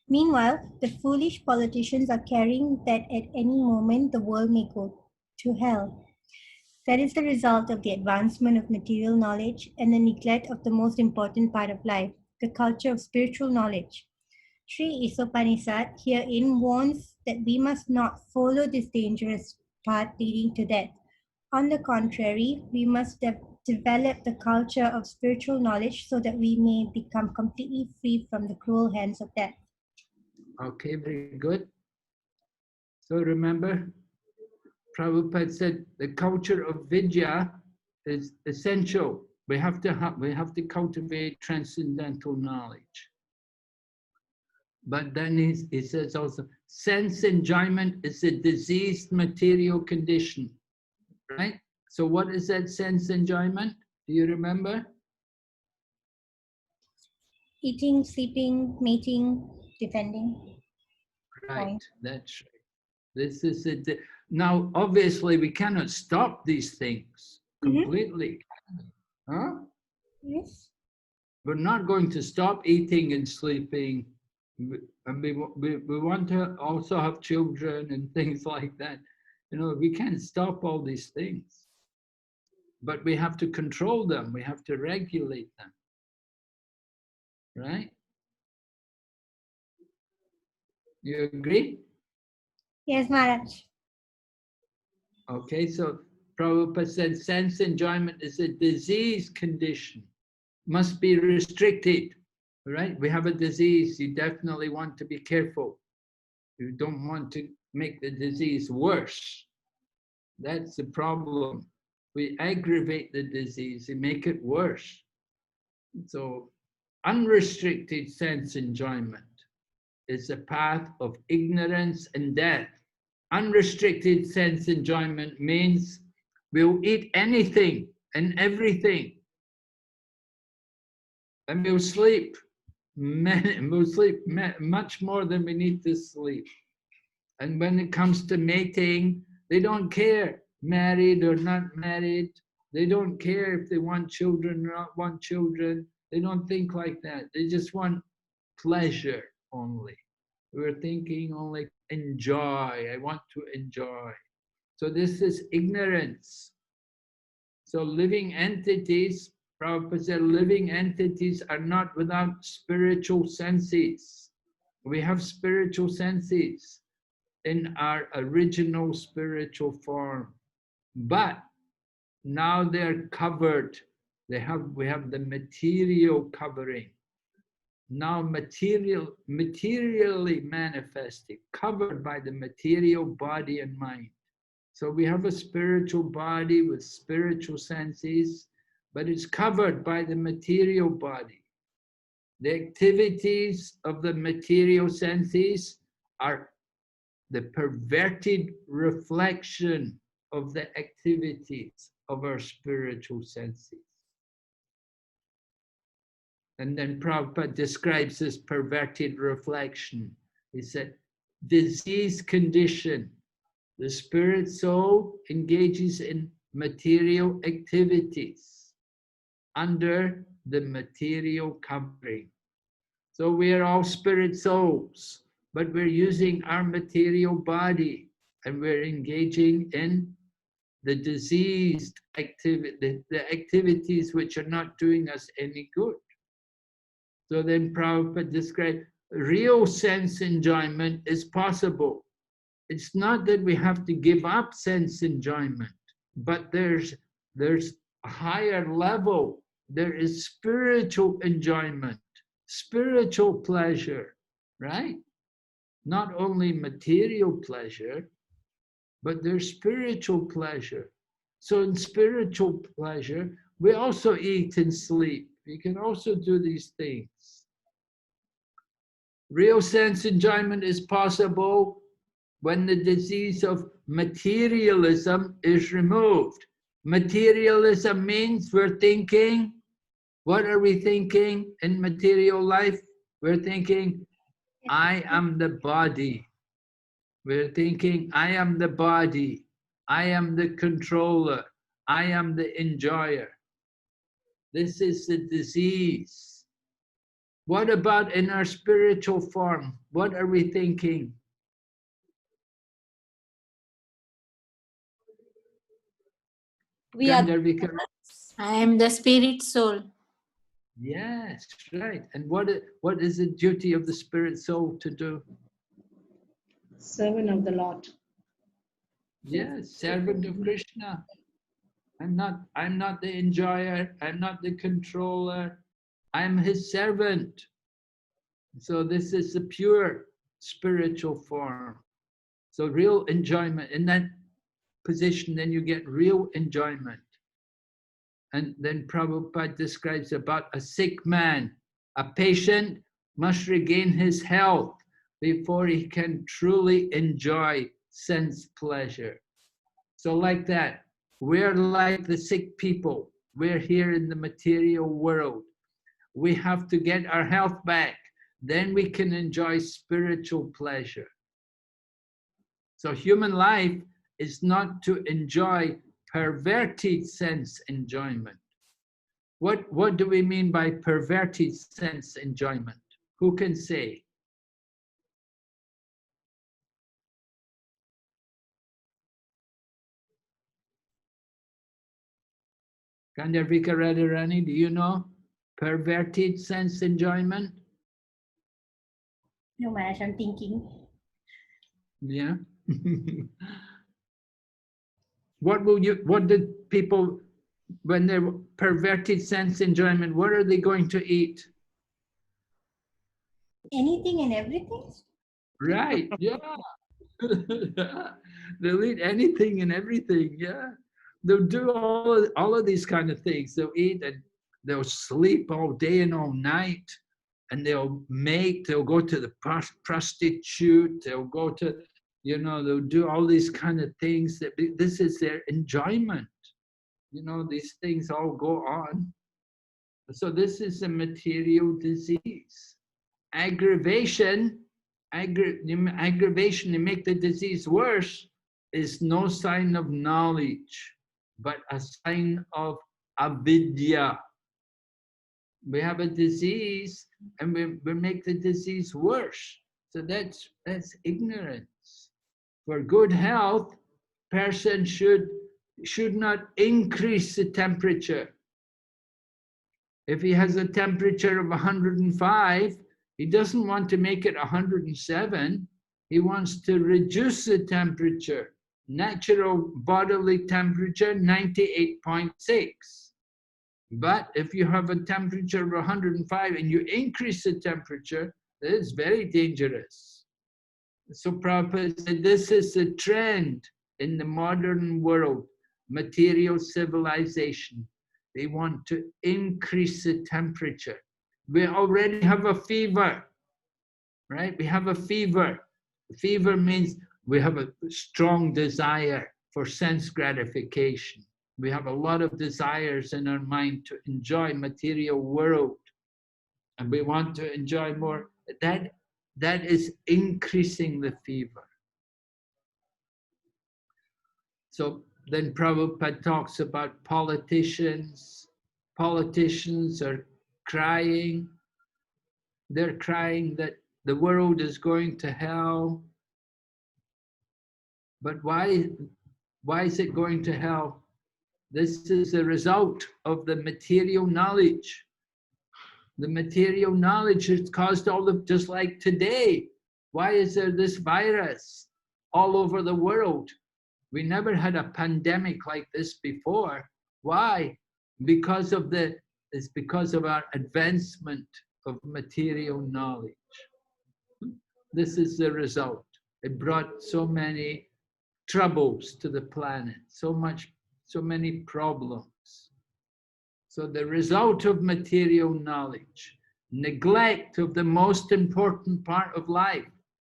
Meanwhile, the foolish politicians are carrying that at any moment the world may go to hell. That is the result of the advancement of material knowledge and the neglect of the most important part of life, the culture of spiritual knowledge. Śrī Īśopaniṣad herein warns that we must not follow this dangerous path leading to death. On the contrary, we must develop the culture of spiritual knowledge so that we may become completely free from the cruel hands of death. Okay, very good. So remember, Prabhupada said the culture of vidya is essential. We have to cultivate transcendental knowledge. But then he says also, sense enjoyment is a diseased material condition, right? So what is that sense enjoyment? Do you remember? Eating, sleeping, mating, defending. Right, that's right. This is it. Now, obviously, we cannot stop these things completely. Huh? Yes. We're not going to stop eating and sleeping. And we want to also have children and things like that. You know, we can't stop all these things. But we have to control them. We have to regulate them. Right? You agree? Yes, Maharaj. Okay, so Prabhupada said sense enjoyment is a disease condition, must be restricted, right? We have a disease, you definitely want to be careful. You don't want to make the disease worse. That's the problem. We aggravate the disease and make it worse. So unrestricted sense enjoyment is a path of ignorance and death. Unrestricted sense enjoyment means we'll eat anything and everything. And we'll sleep. We'll sleep much more than we need to sleep. And when it comes to mating, they don't care, married or not married. They don't care if they want children or not want children. They don't think like that. They just want pleasure only. We're thinking only enjoy. I want to enjoy. So this is ignorance. So living entities, Prabhupada said, living entities are not without spiritual senses. We have spiritual senses in our original spiritual form, but now they're covered. We have the material covering. Now materially manifested, covered by the material body and mind. So we have a spiritual body with spiritual senses, but it's covered by the material body. The activities of the material senses are the perverted reflection of the activities of our spiritual senses. And then Prabhupada describes this perverted reflection. He said, disease condition. The spirit soul engages in material activities under the material covering. So we are all spirit souls, but we're using our material body and we're engaging in the diseased activity, the activities which are not doing us any good. So then Prabhupada described real sense enjoyment is possible. It's not that we have to give up sense enjoyment, but there's a higher level. There is spiritual enjoyment, spiritual pleasure, right? Not only material pleasure, but there's spiritual pleasure. So in spiritual pleasure, we also eat and sleep. We can also do these things. Real sense enjoyment is possible when the disease of materialism is removed. Materialism means we're thinking, what are we thinking in material life? We're thinking, I am the body. We're thinking, I am the body. I am the controller. I am the enjoyer. This is the disease. What about in our spiritual form? What are we thinking? We are. I am the spirit soul. Yes, right. And what is the duty of the spirit soul to do? Servant of the Lord. Yes, servant of Krishna. I'm not the enjoyer. I'm not the controller. I'm his servant. So this is the pure spiritual form. So real enjoyment. In that position, then you get real enjoyment. And then Prabhupada describes about a sick man. A patient must regain his health before he can truly enjoy sense pleasure. So like that, we're like the sick people. We're here in the material world. We have to get our health back. Then we can enjoy spiritual pleasure. So human life is not to enjoy perverted sense enjoyment. What do we mean by perverted sense enjoyment? Who can say? Kandarvika Radharani, do you know perverted sense enjoyment? No, Maharaj, I'm thinking. Yeah. What did people, when they perverted sense enjoyment, what are they going to eat? Anything and everything? Right, yeah. They'll eat anything and everything, yeah. They'll do all of these kind of things. They'll eat and they'll sleep all day and all night. And they'll go to the prostitute, they'll go to, they'll do all these kind of things. This is their enjoyment. These things all go on. So this is a material disease. Aggravation to make the disease worse is no sign of knowledge, but a sign of avidya. We have a disease and we make the disease worse. So that's ignorance. For good health, person should not increase the temperature. If he has a temperature of 105, he doesn't want to make it 107. He wants to reduce the temperature. Natural bodily temperature, 98.6. But if you have a temperature of 105 and you increase the temperature, that is very dangerous. So Prabhupada said this is the trend in the modern world, material civilization. They want to increase the temperature. We already have a fever, right? We have a fever. Fever means we have a strong desire for sense gratification. We have a lot of desires in our mind to enjoy material world, and we want to enjoy more. That is increasing the fever. So then Prabhupada talks about politicians. Politicians are crying. They're crying that the world is going to hell. But why is it going to hell? This is the result of the material knowledge. The material knowledge has caused all the, just like today. Why is there this virus all over the world? We never had a pandemic like this before. Why? It's because of our advancement of material knowledge. This is the result. It brought so many troubles to the planet, so many problems. So the result of material knowledge, neglect of the most important part of life.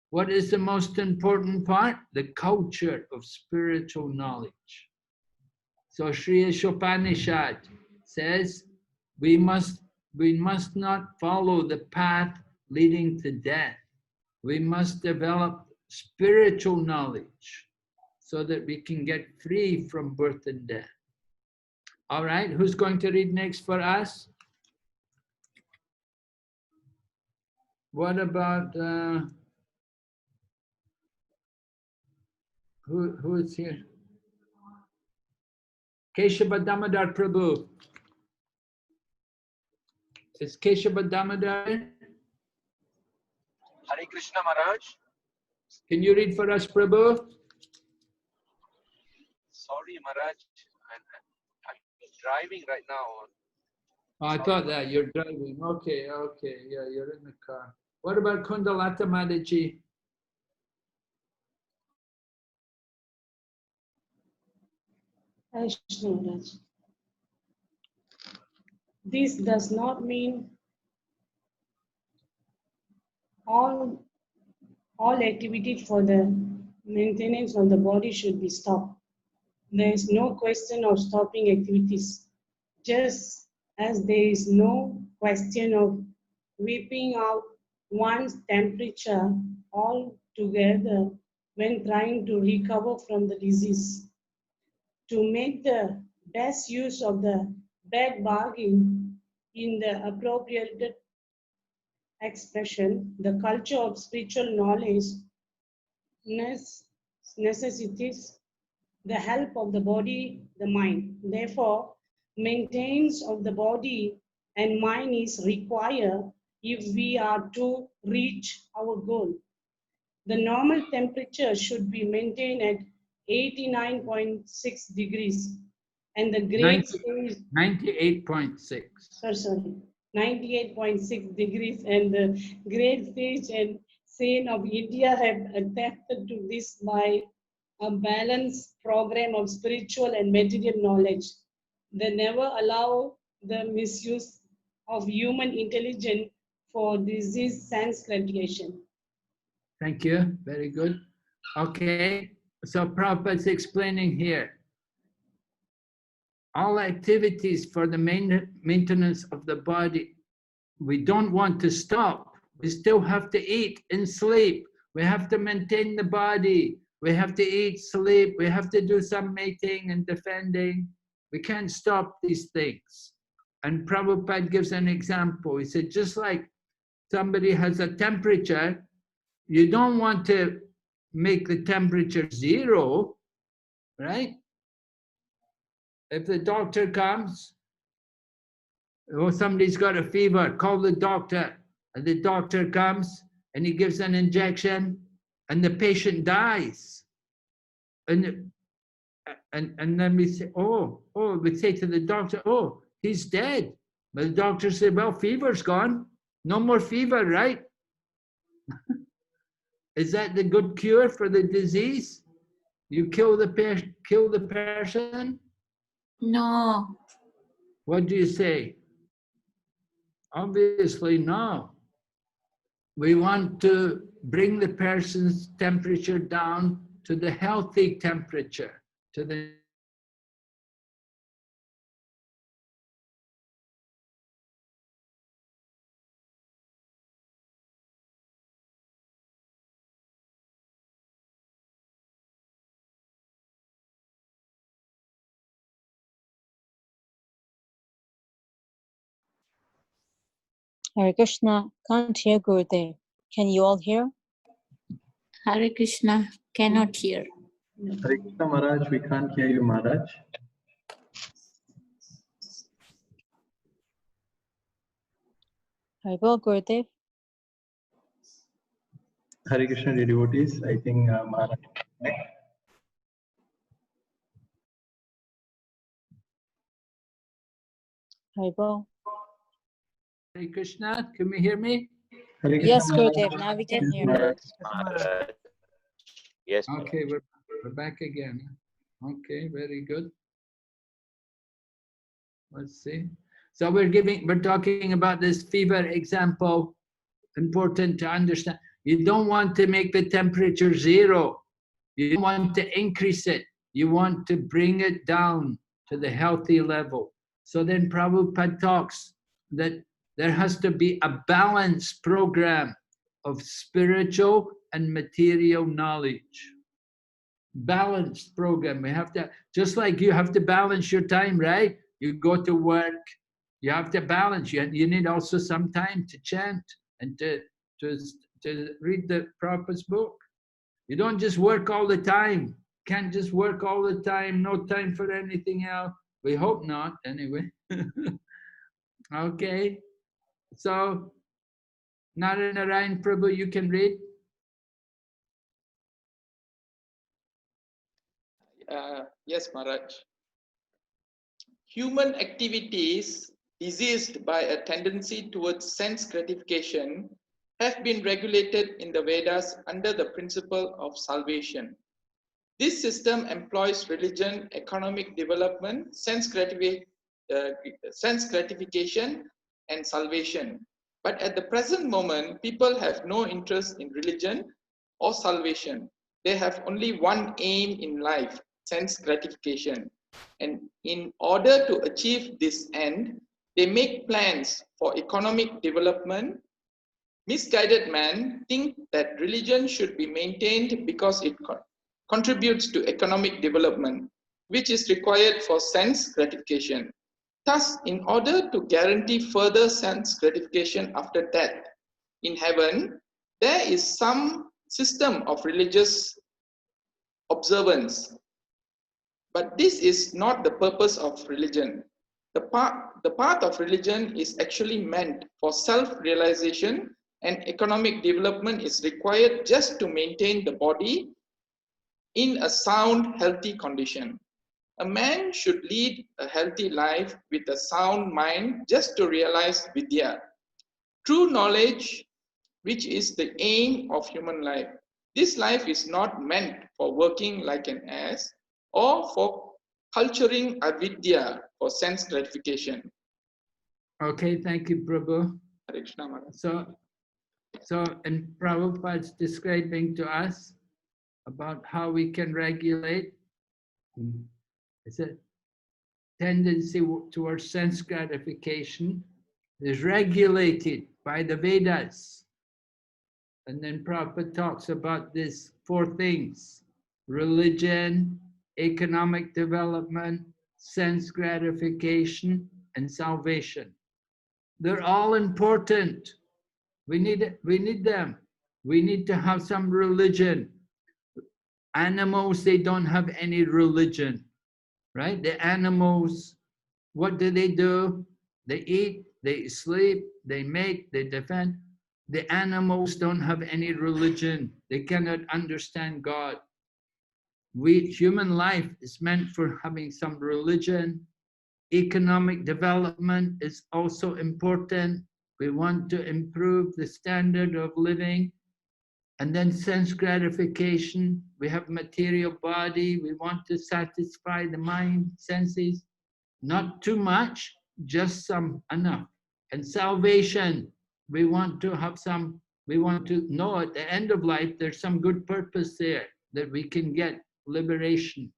What is the most important part? The culture of spiritual knowledge. So Śrī Īśopaniṣad says we must not follow the path leading to death. We must develop spiritual knowledge so that we can get free from birth and death. All right, who's going to read next for us? What about, who is here? Keshava Damodar Prabhu. Is Keshava Damodar? Hare Krishna Maharaj. Can you read for us, Prabhu? Sorry Maharaj, I'm driving right now. Oh, I thought that you're driving. Okay, yeah, you're in the car. What about Kundalata Mataji? Krishna Maharaj. This does not mean all activities for the maintenance of the body should be stopped. There is no question of stopping activities, just as there is no question of whipping out one's temperature altogether when trying to recover from the disease. To make the best use of the bad bargain in the appropriate expression, the culture of spiritual knowledge necessitates the help of the body, the mind. Therefore, maintenance of the body and mind is required if we are to reach our goal. The normal temperature should be maintained at 89.6 degrees and the great stage 98.6. sorry, 98.6 degrees, and the great sage and saint of India have attempted to this by a balanced program of spiritual and material knowledge. They never allow the misuse of human intelligence for disease sense gratification. Thank you, very good. Okay, so Prabhupada's explaining here. All activities for the maintenance of the body, we don't want to stop. We still have to eat and sleep. We have to maintain the body. We have to eat, sleep. We have to do some mating and defending. We can't stop these things. And Prabhupada gives an example. He said, just like somebody has a temperature, you don't want to make the temperature 0, right? If the doctor comes, oh, somebody's got a fever, call the doctor. And the doctor comes and he gives an injection and the patient dies. And then we say, we say to the doctor, oh, he's dead. But the doctor said, well, fever's gone. No more fever, right? Is that the good cure for the disease? You kill the person? No. What do you say? Obviously, no. We want to bring the person's temperature down to the healthy temperature, to the Hare Krishna, can't hear Gurudev. Can you all hear? Hare Krishna, cannot hear. Hare Krishna Maharaj, we can't hear you, Maharaj. Haribol, Gurudev. Hare Krishna dear devotees, I think Maharaj. Haribol. Hare Krishna, can we hear me? Hare Krishna, Yes, Maharaj. Gurudev, now we can Yes, hear. Maharaj. Yes. Okay, we're back again. Okay, very good. Let's see. So we're talking about this fever example. Important to understand. You don't want to make the temperature 0. You don't want to increase it. You want to bring it down to the healthy level. So then Prabhupada talks that there has to be a balanced program of spiritual and material knowledge. Balanced program. We have to, just like you have to balance your time, right? You go to work, you have to balance. You need also some time to chant and to read the Prabhupada's book. You don't just work all the time. Can't just work all the time, no time for anything else. We hope not, anyway. Okay. So, Narayan Prabhu, you can read. Yes, Maharaj. Human activities diseased by a tendency towards sense gratification have been regulated in the Vedas under the principle of salvation. This system employs religion, economic development, sense gratification, and salvation. But at the present moment, people have no interest in religion or salvation. They have only one aim in life, sense gratification. And in order to achieve this end, they make plans for economic development. Misguided men think that religion should be maintained because it contributes to economic development, which is required for sense gratification. Thus, in order to guarantee further sense gratification after death, in heaven, there is some system of religious observance. But this is not the purpose of religion. The path of religion is actually meant for self-realization, and economic development is required just to maintain the body in a sound, healthy condition. A man should lead a healthy life with a sound mind just to realize Vidya, true knowledge, which is the aim of human life. This life is not meant for working like an ass or for culturing avidya for sense gratification. Okay, thank you, Prabhu. So, and Prabhupada's describing to us about how we can regulate. It's a tendency towards sense gratification is regulated by the Vedas. And then Prabhupada talks about these 4 things: religion, economic development, sense gratification, and salvation. They're all important. We need them. We need to have some religion. Animals, they don't have any religion, right? The animals, what do? They eat, they sleep, they mate, they defend. The animals don't have any religion. They cannot understand God. Human life is meant for having some religion. Economic development is also important. We want to improve the standard of living. And then sense gratification. We have material body. We want to satisfy the mind, senses. Not too much, just some enough. And salvation. We want to have some, we want to know at the end of life, there's some good purpose there that we can get liberation.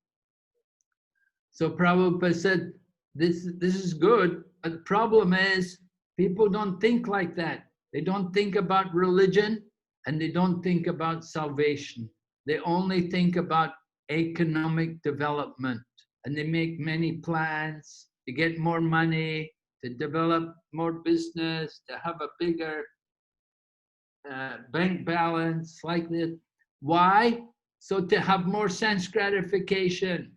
So Prabhupada said, this is good, but the problem is people don't think like that. They don't think about religion and they don't think about salvation. They only think about economic development, and they make many plans to get more money, to develop more business, to have a bigger bank balance like this. Why? So to have more sense gratification,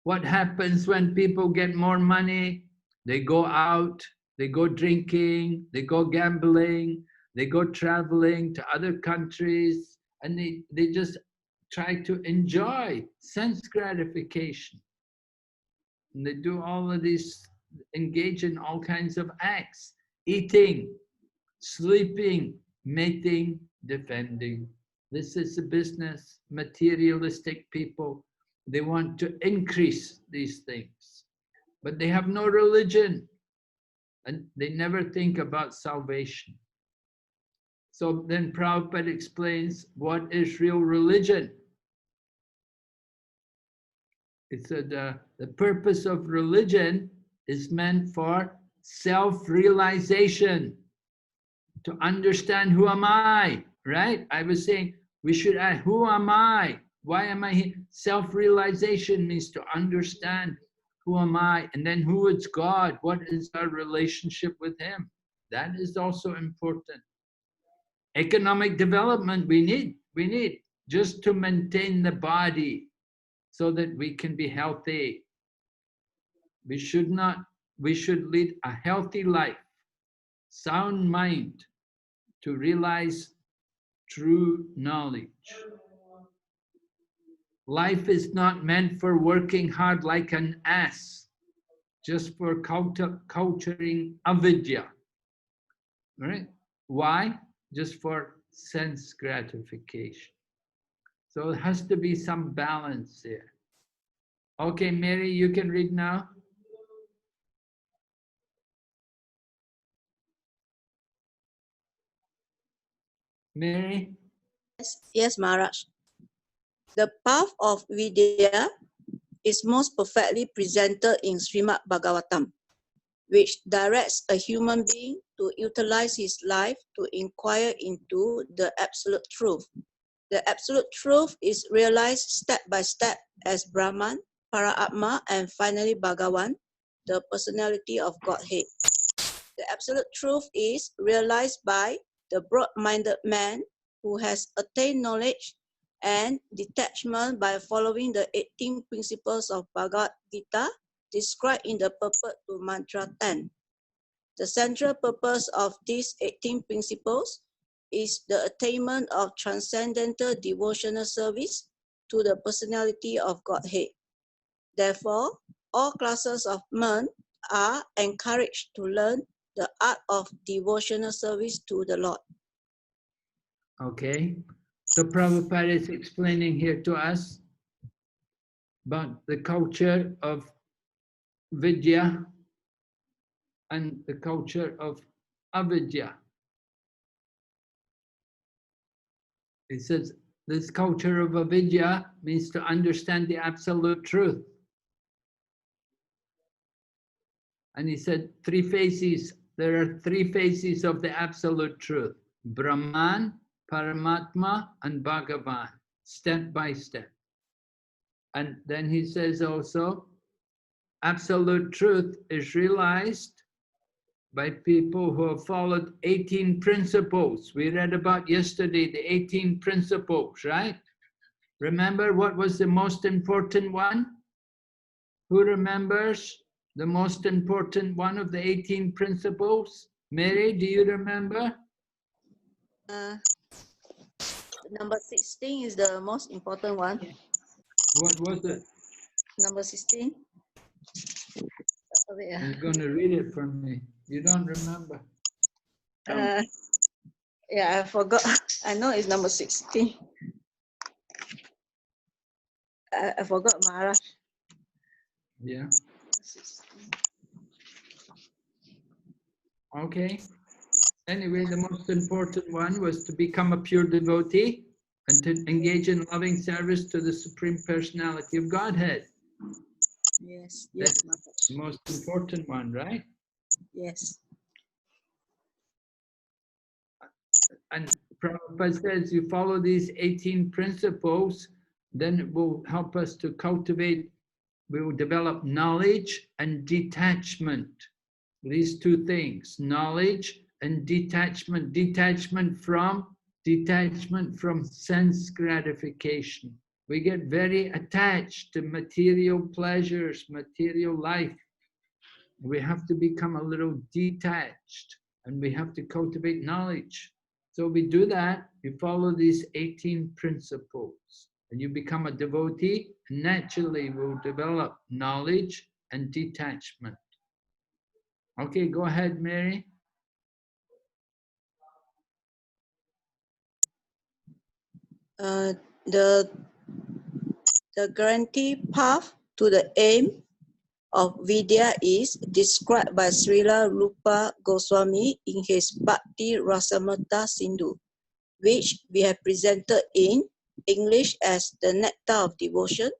what happens when people get more money? They go out, they go drinking, they go gambling, they go traveling to other countries, and they just try to enjoy sense gratification. And they do all of these, engage in all kinds of acts, eating, sleeping, mating, defending. This is the business. Materialistic people, they want to increase these things, but they have no religion and they never think about salvation. So then Prabhupada explains what is real religion. It said the purpose of religion is meant for self-realization, to understand who am I, right? I was saying we should ask, who am I? Why am I here? Self-realization means to understand who am I, and then who is God? What is our relationship with Him? That is also important. Economic development we need just to maintain the body so that we can be healthy. We should lead a healthy life, sound mind, to realize true knowledge. Life is not meant for working hard like an ass, just for culturing avidya. Right? Why? Just for sense gratification. So it has to be some balance there. Okay, Mary, you can read now. Mary? Yes, Maharaj. The path of Vidya is most perfectly presented in Srimad Bhagavatam, which directs a human being to utilize his life to inquire into the absolute truth. The absolute truth is realized step by step as Brahman, Paraatma, and finally Bhagavan, the personality of Godhead. The absolute truth is realized by the broad-minded man who has attained knowledge and detachment by following the 18 principles of Bhagavad Gita described in the purport to Mantra 10. The central purpose of these 18 principles is the attainment of transcendental devotional service to the personality of Godhead. Therefore, all classes of men are encouraged to learn the art of devotional service to the Lord. Okay, so Prabhupada is explaining here to us about the culture of Vidya and the culture of avidya. It says this culture of avidya means to understand the absolute truth. And he said three phases, there are three phases of the absolute truth: Brahman, Paramatma, and Bhagavan, step by step. And then he says also, absolute truth is realized by people who have followed 18 principles. We read about yesterday the 18 principles, right? Remember what was the most important one? Who remembers the most important one of the 18 principles? Mary, do you remember? Number 16 is the most important one. What was it? Number 16. You're going to read it for me. You don't remember. Yeah, I forgot. I know it's number 16. I forgot, Maharaj. Yeah. Okay. Anyway, the most important one was to become a pure devotee and to engage in loving service to the Supreme Personality of Godhead. Yes, yes, that's the most important one, right? Yes. And Prabhupada says you follow these 18 principles, then it will help us to cultivate, we will develop knowledge and detachment. These two things, knowledge and detachment. Detachment from sense gratification. We get very attached to material pleasures, material life. We have to become a little detached, and we have to cultivate knowledge. So we do that, you follow these 18 principles, and you become a devotee, and naturally will develop knowledge and detachment. Okay, go ahead, Mary. The guaranteed path to the aim of Vidya is described by Srila Rupa Goswami in his Bhakti Rasamrita Sindhu, which we have presented in English as the Nectar of Devotion.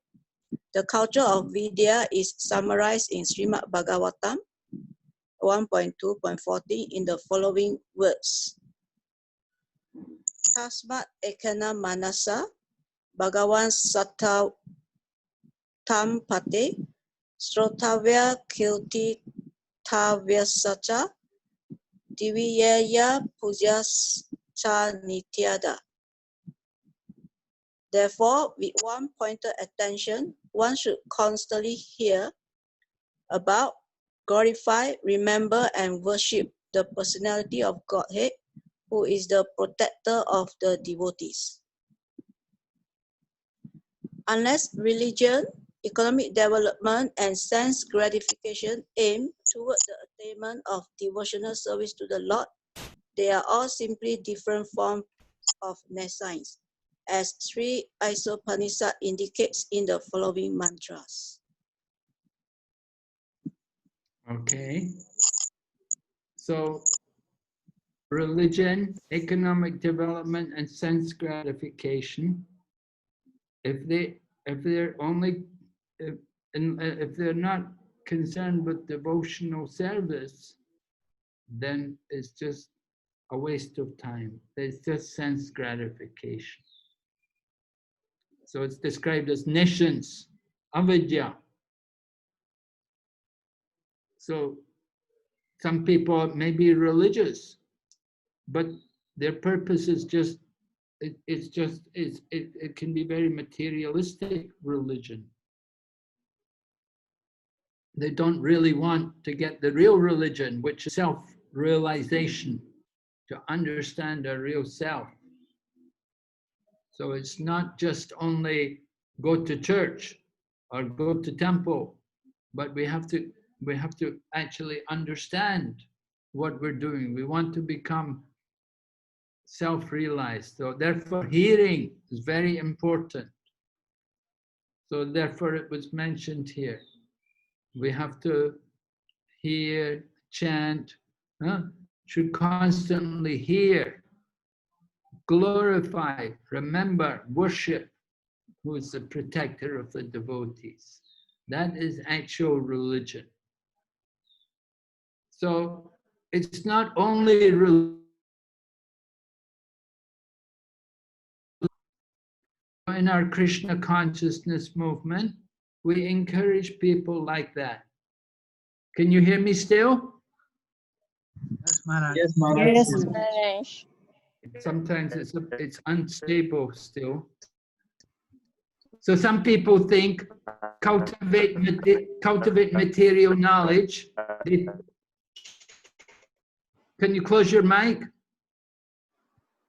The culture of Vidya is summarized in Srimad Bhagavatam 1.2.14 in the following words. Tasmat ekana manasa Bhagavan Satta Tam Pate Srotavya Kirti Tavyasacha Diviyaya Pujas Cha Nityada. Therefore, with one pointed attention, one should constantly hear about, glorify, remember, and worship the personality of Godhead, who is the protector of the devotees. Unless religion, economic development, and sense gratification aim toward the attainment of devotional service to the Lord, they are all simply different forms of nescience, as Śrī Īśopaniṣad indicates in the following mantras. Okay. So, religion, economic development, and sense gratification, if they're not concerned with devotional service, then it's just a waste of time. It's just sense gratification. So it's described as nescience, avidya. So some people may be religious, but their purpose is just, it can be very materialistic religion. They don't really want to get the real religion, which is self-realization, to understand our real self. So it's not just only go to church or go to temple, but we have to actually understand what we're doing. We want to become self-realized. So therefore, hearing is very important. So therefore, it was mentioned here. We have to hear, chant, should constantly hear, glorify, remember, worship, who is the protector of the devotees. That is actual religion. So it's not only religion. In our Krishna consciousness movement, we encourage people like that. Can you hear me still? Yes, Maharaj. Yes, Maharaj. Yes, Yes. Maharaj. Sometimes it's unstable still. So some people think cultivate material knowledge. Can you close your mic?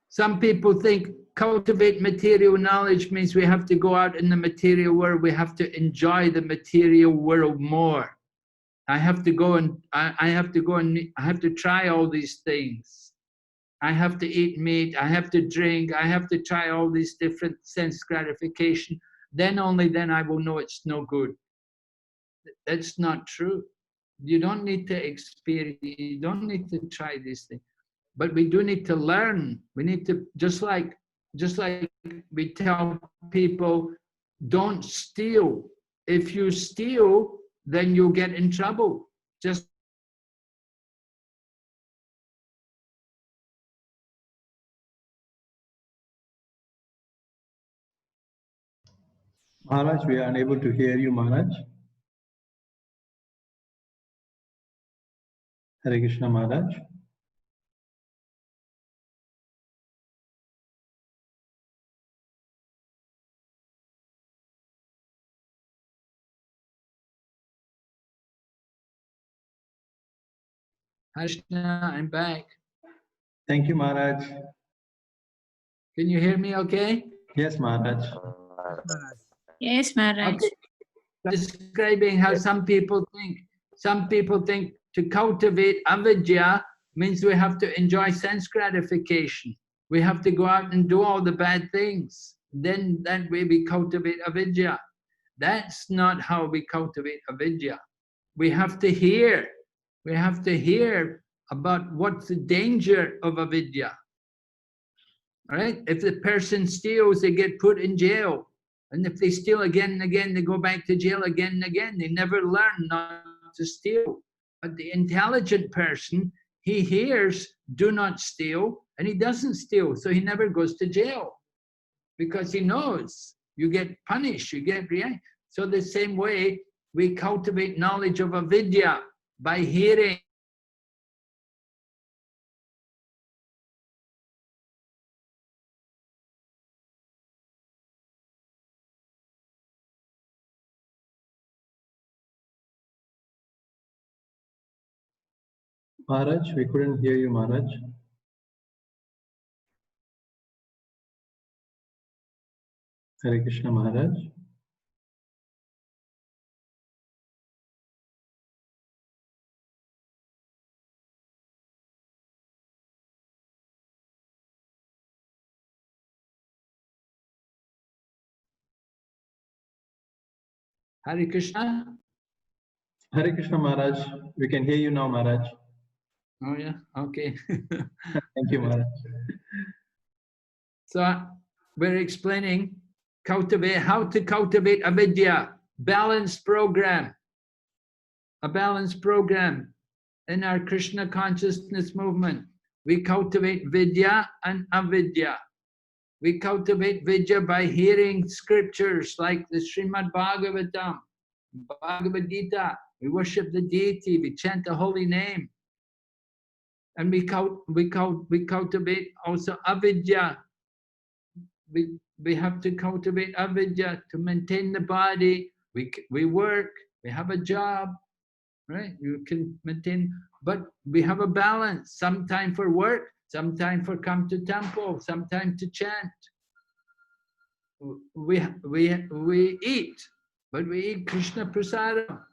Some people think cultivate material knowledge means we have to go out in the material world. We have to enjoy the material world more. I have to try all these things. I have to eat meat. I have to drink. I have to try all these different sense gratification. Only then I will know it's no good. That's not true. You don't need to experience. You don't need to try these things. But we do need to learn. We need to, just like we tell people, don't steal. If you steal, then you'll get in trouble. Just Maharaj, we are unable to hear you, Maharaj. Hare Krishna, Maharaj. Krishna, I'm back. Thank you, Maharaj. Can you hear me okay? Yes, Maharaj. Yes, Maharaj. Okay. Describing how some people think to cultivate avidya means we have to enjoy sense gratification. We have to go out and do all the bad things. Then that way we cultivate avidya. That's not how we cultivate avidya. We have to hear. We have to hear about what's the danger of avidya. All right? If the person steals, they get put in jail. And if they steal again and again, they go back to jail again and again. They never learn not to steal. But the intelligent person, he hears, do not steal, and he doesn't steal. So he never goes to jail because he knows you get punished, you get react. So the same way, we cultivate knowledge of avidya by hearing. Maharaj, we couldn't hear you, Maharaj. Hare Krishna, Maharaj. Hare Krishna. Hare Krishna, Maharaj. We can hear you now, Maharaj. Oh yeah, okay. Thank you, Maharaj. So we're explaining how to cultivate avidya, balanced program, a balanced program in our Krishna consciousness movement. We cultivate vidya and avidya. We cultivate vidya by hearing scriptures like the Srimad Bhagavatam, Bhagavad Gita. We worship the deity, we chant the holy name. And we cultivate also avidya. We have to cultivate avidya to maintain the body. We work, we have a job, right? You can maintain, but we have a balance. Some time for work, some time for come to temple, some time to chant. We eat, but we eat Krishna prasadam.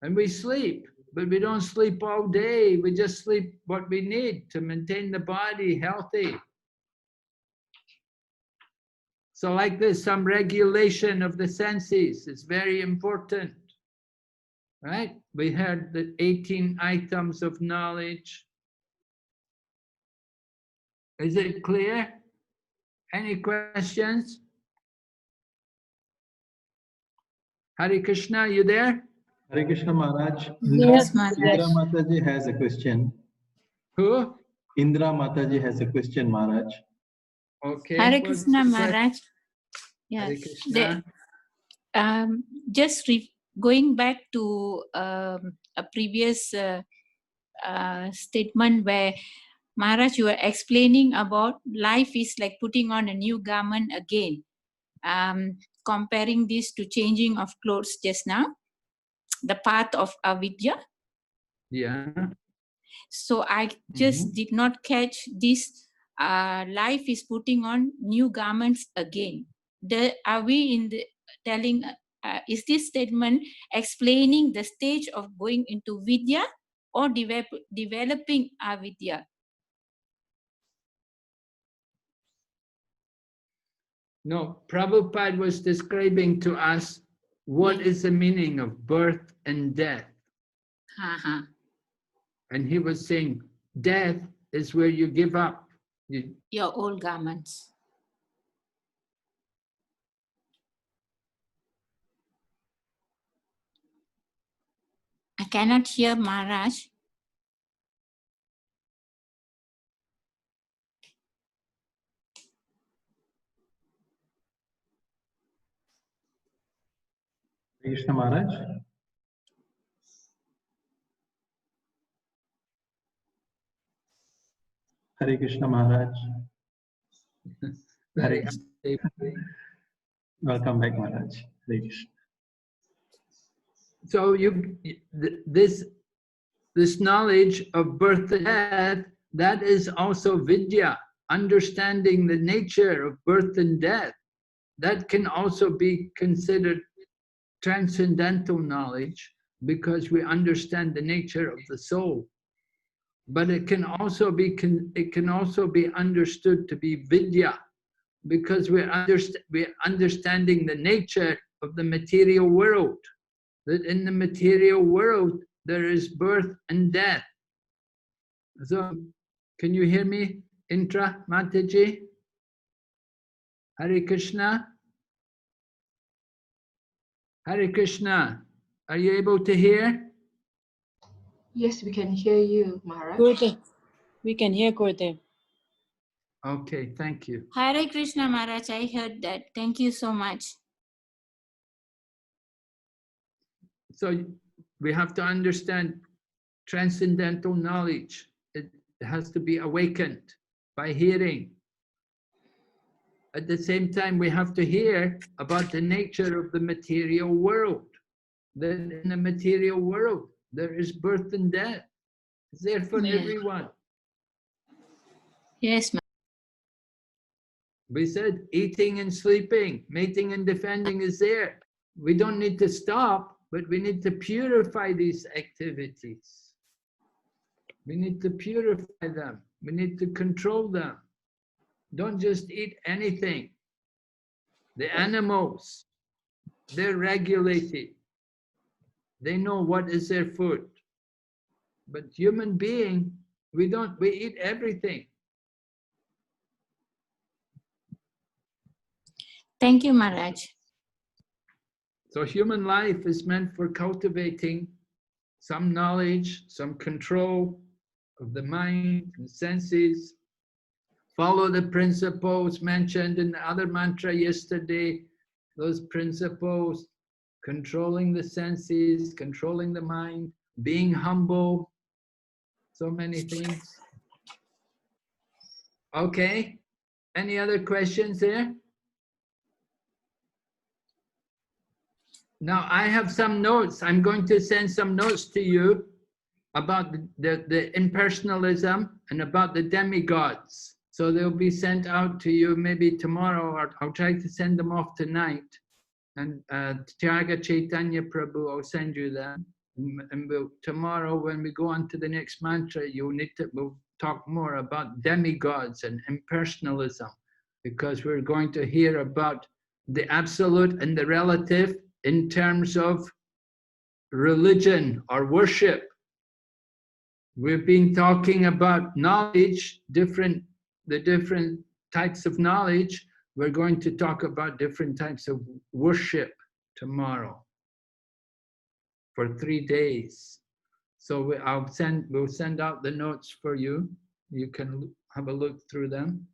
And we sleep, but we don't sleep all day. We just sleep what we need to maintain the body healthy. So like this, some regulation of the senses is very important, right? We heard the 18 items of knowledge. Is it clear? Any questions? Hare Krishna, you there? Hare Krishna, Maharaj. Yes, Maharaj. Indra Mataji has a question. Who? Indra Mataji has a question, Maharaj. Okay. Hare Krishna, Maharaj. Yeah. Hare Krishna. Just going back to a previous statement where Maharaj, you were explaining about life is like putting on a new garment again. Comparing this to changing of clothes just now, the path of avidya. Yeah. So I just did not catch this. Life is putting on new garments again. Are we in the telling? Is this statement explaining the stage of going into vidya or developing avidya? No, Prabhupada was describing to us what is the meaning of birth and death. And he was saying, death is where you give up your old garments. I cannot hear Maharaj. Hare Krishna, Maharaj. Hare Krishna, Maharaj. Hare Krishna. Welcome back, Maharaj. Hare Krishna. So the this knowledge of birth and death, that is also vidya, understanding the nature of birth and death. That can also be considered transcendental knowledge because we understand the nature of the soul. But it can also be understood to be vidya because we're understanding the nature of the material world. That in the material world there is birth and death. So, can you hear me, Intra Mataji? Hare Krishna. Hare Krishna. Are you able to hear? Yes, we can hear you, Maharaj. Gurudev, we can hear Gurudev. Okay, thank you. Hare Krishna Maharaj, I heard that. Thank you so much. So we have to understand transcendental knowledge. It has to be awakened by hearing. At the same time, we have to hear about the nature of the material world. That in the material world, there is birth and death. It's there for everyone. Yes, ma'am. We said eating and sleeping, mating and defending is there. We don't need to stop, but we need to purify these activities. We need to purify them. We need to control them. Don't just eat anything. The animals, they're regulated. They know what is their food. But human being, we eat everything. Thank you, Maharaj. So human life is meant for cultivating some knowledge, some control of the mind and senses. Follow the principles mentioned in the other mantra yesterday, those principles, controlling the senses, controlling the mind, being humble, so many things. Okay, any other questions there? Now I have some notes. I'm going to send some notes to you about the impersonalism and about the demigods. So they'll be sent out to you maybe tomorrow, or I'll try to send them off tonight. And Tyaga Chaitanya Prabhu, I'll send you them. And tomorrow when we go on to the next mantra, we'll talk more about demigods and impersonalism, because we're going to hear about the absolute and the relative in terms of religion or worship. We've been talking about knowledge, the different types of knowledge. We're going to talk about different types of worship tomorrow for 3 days. So we'll send out the notes for you. You can have a look through them.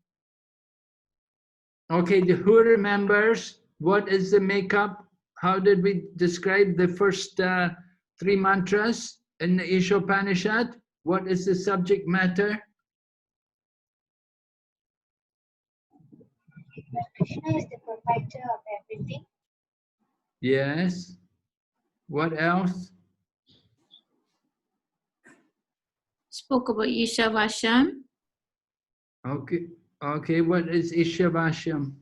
Okay, who remembers what is the makeup? How did we describe the first 3 mantras in the Śrī Īśopaniṣad? What is the subject matter? Krishna is the proprietor of everything. Yes. What else? Spoke about Ishavasham. Okay. Okay, what is Ishavasham?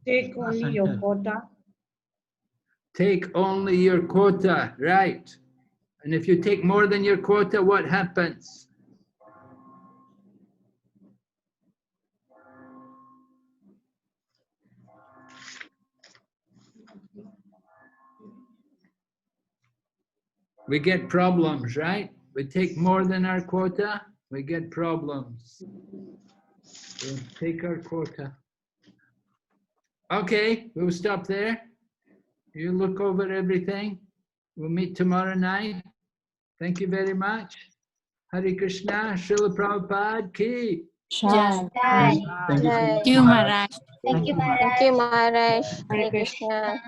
Take only your quota. Take only your quota, right. And if you take more than your quota, what happens? We get problems, right? We take more than our quota, we get problems. We'll take our quota. Okay, we'll stop there. You look over everything. We'll meet tomorrow night. Thank you very much. Hare Krishna, Srila Prabhupada ki. Jai. Thank you, Maharaj. Thank you, Maharaj. Thank you, Maharaj. Hare Krishna.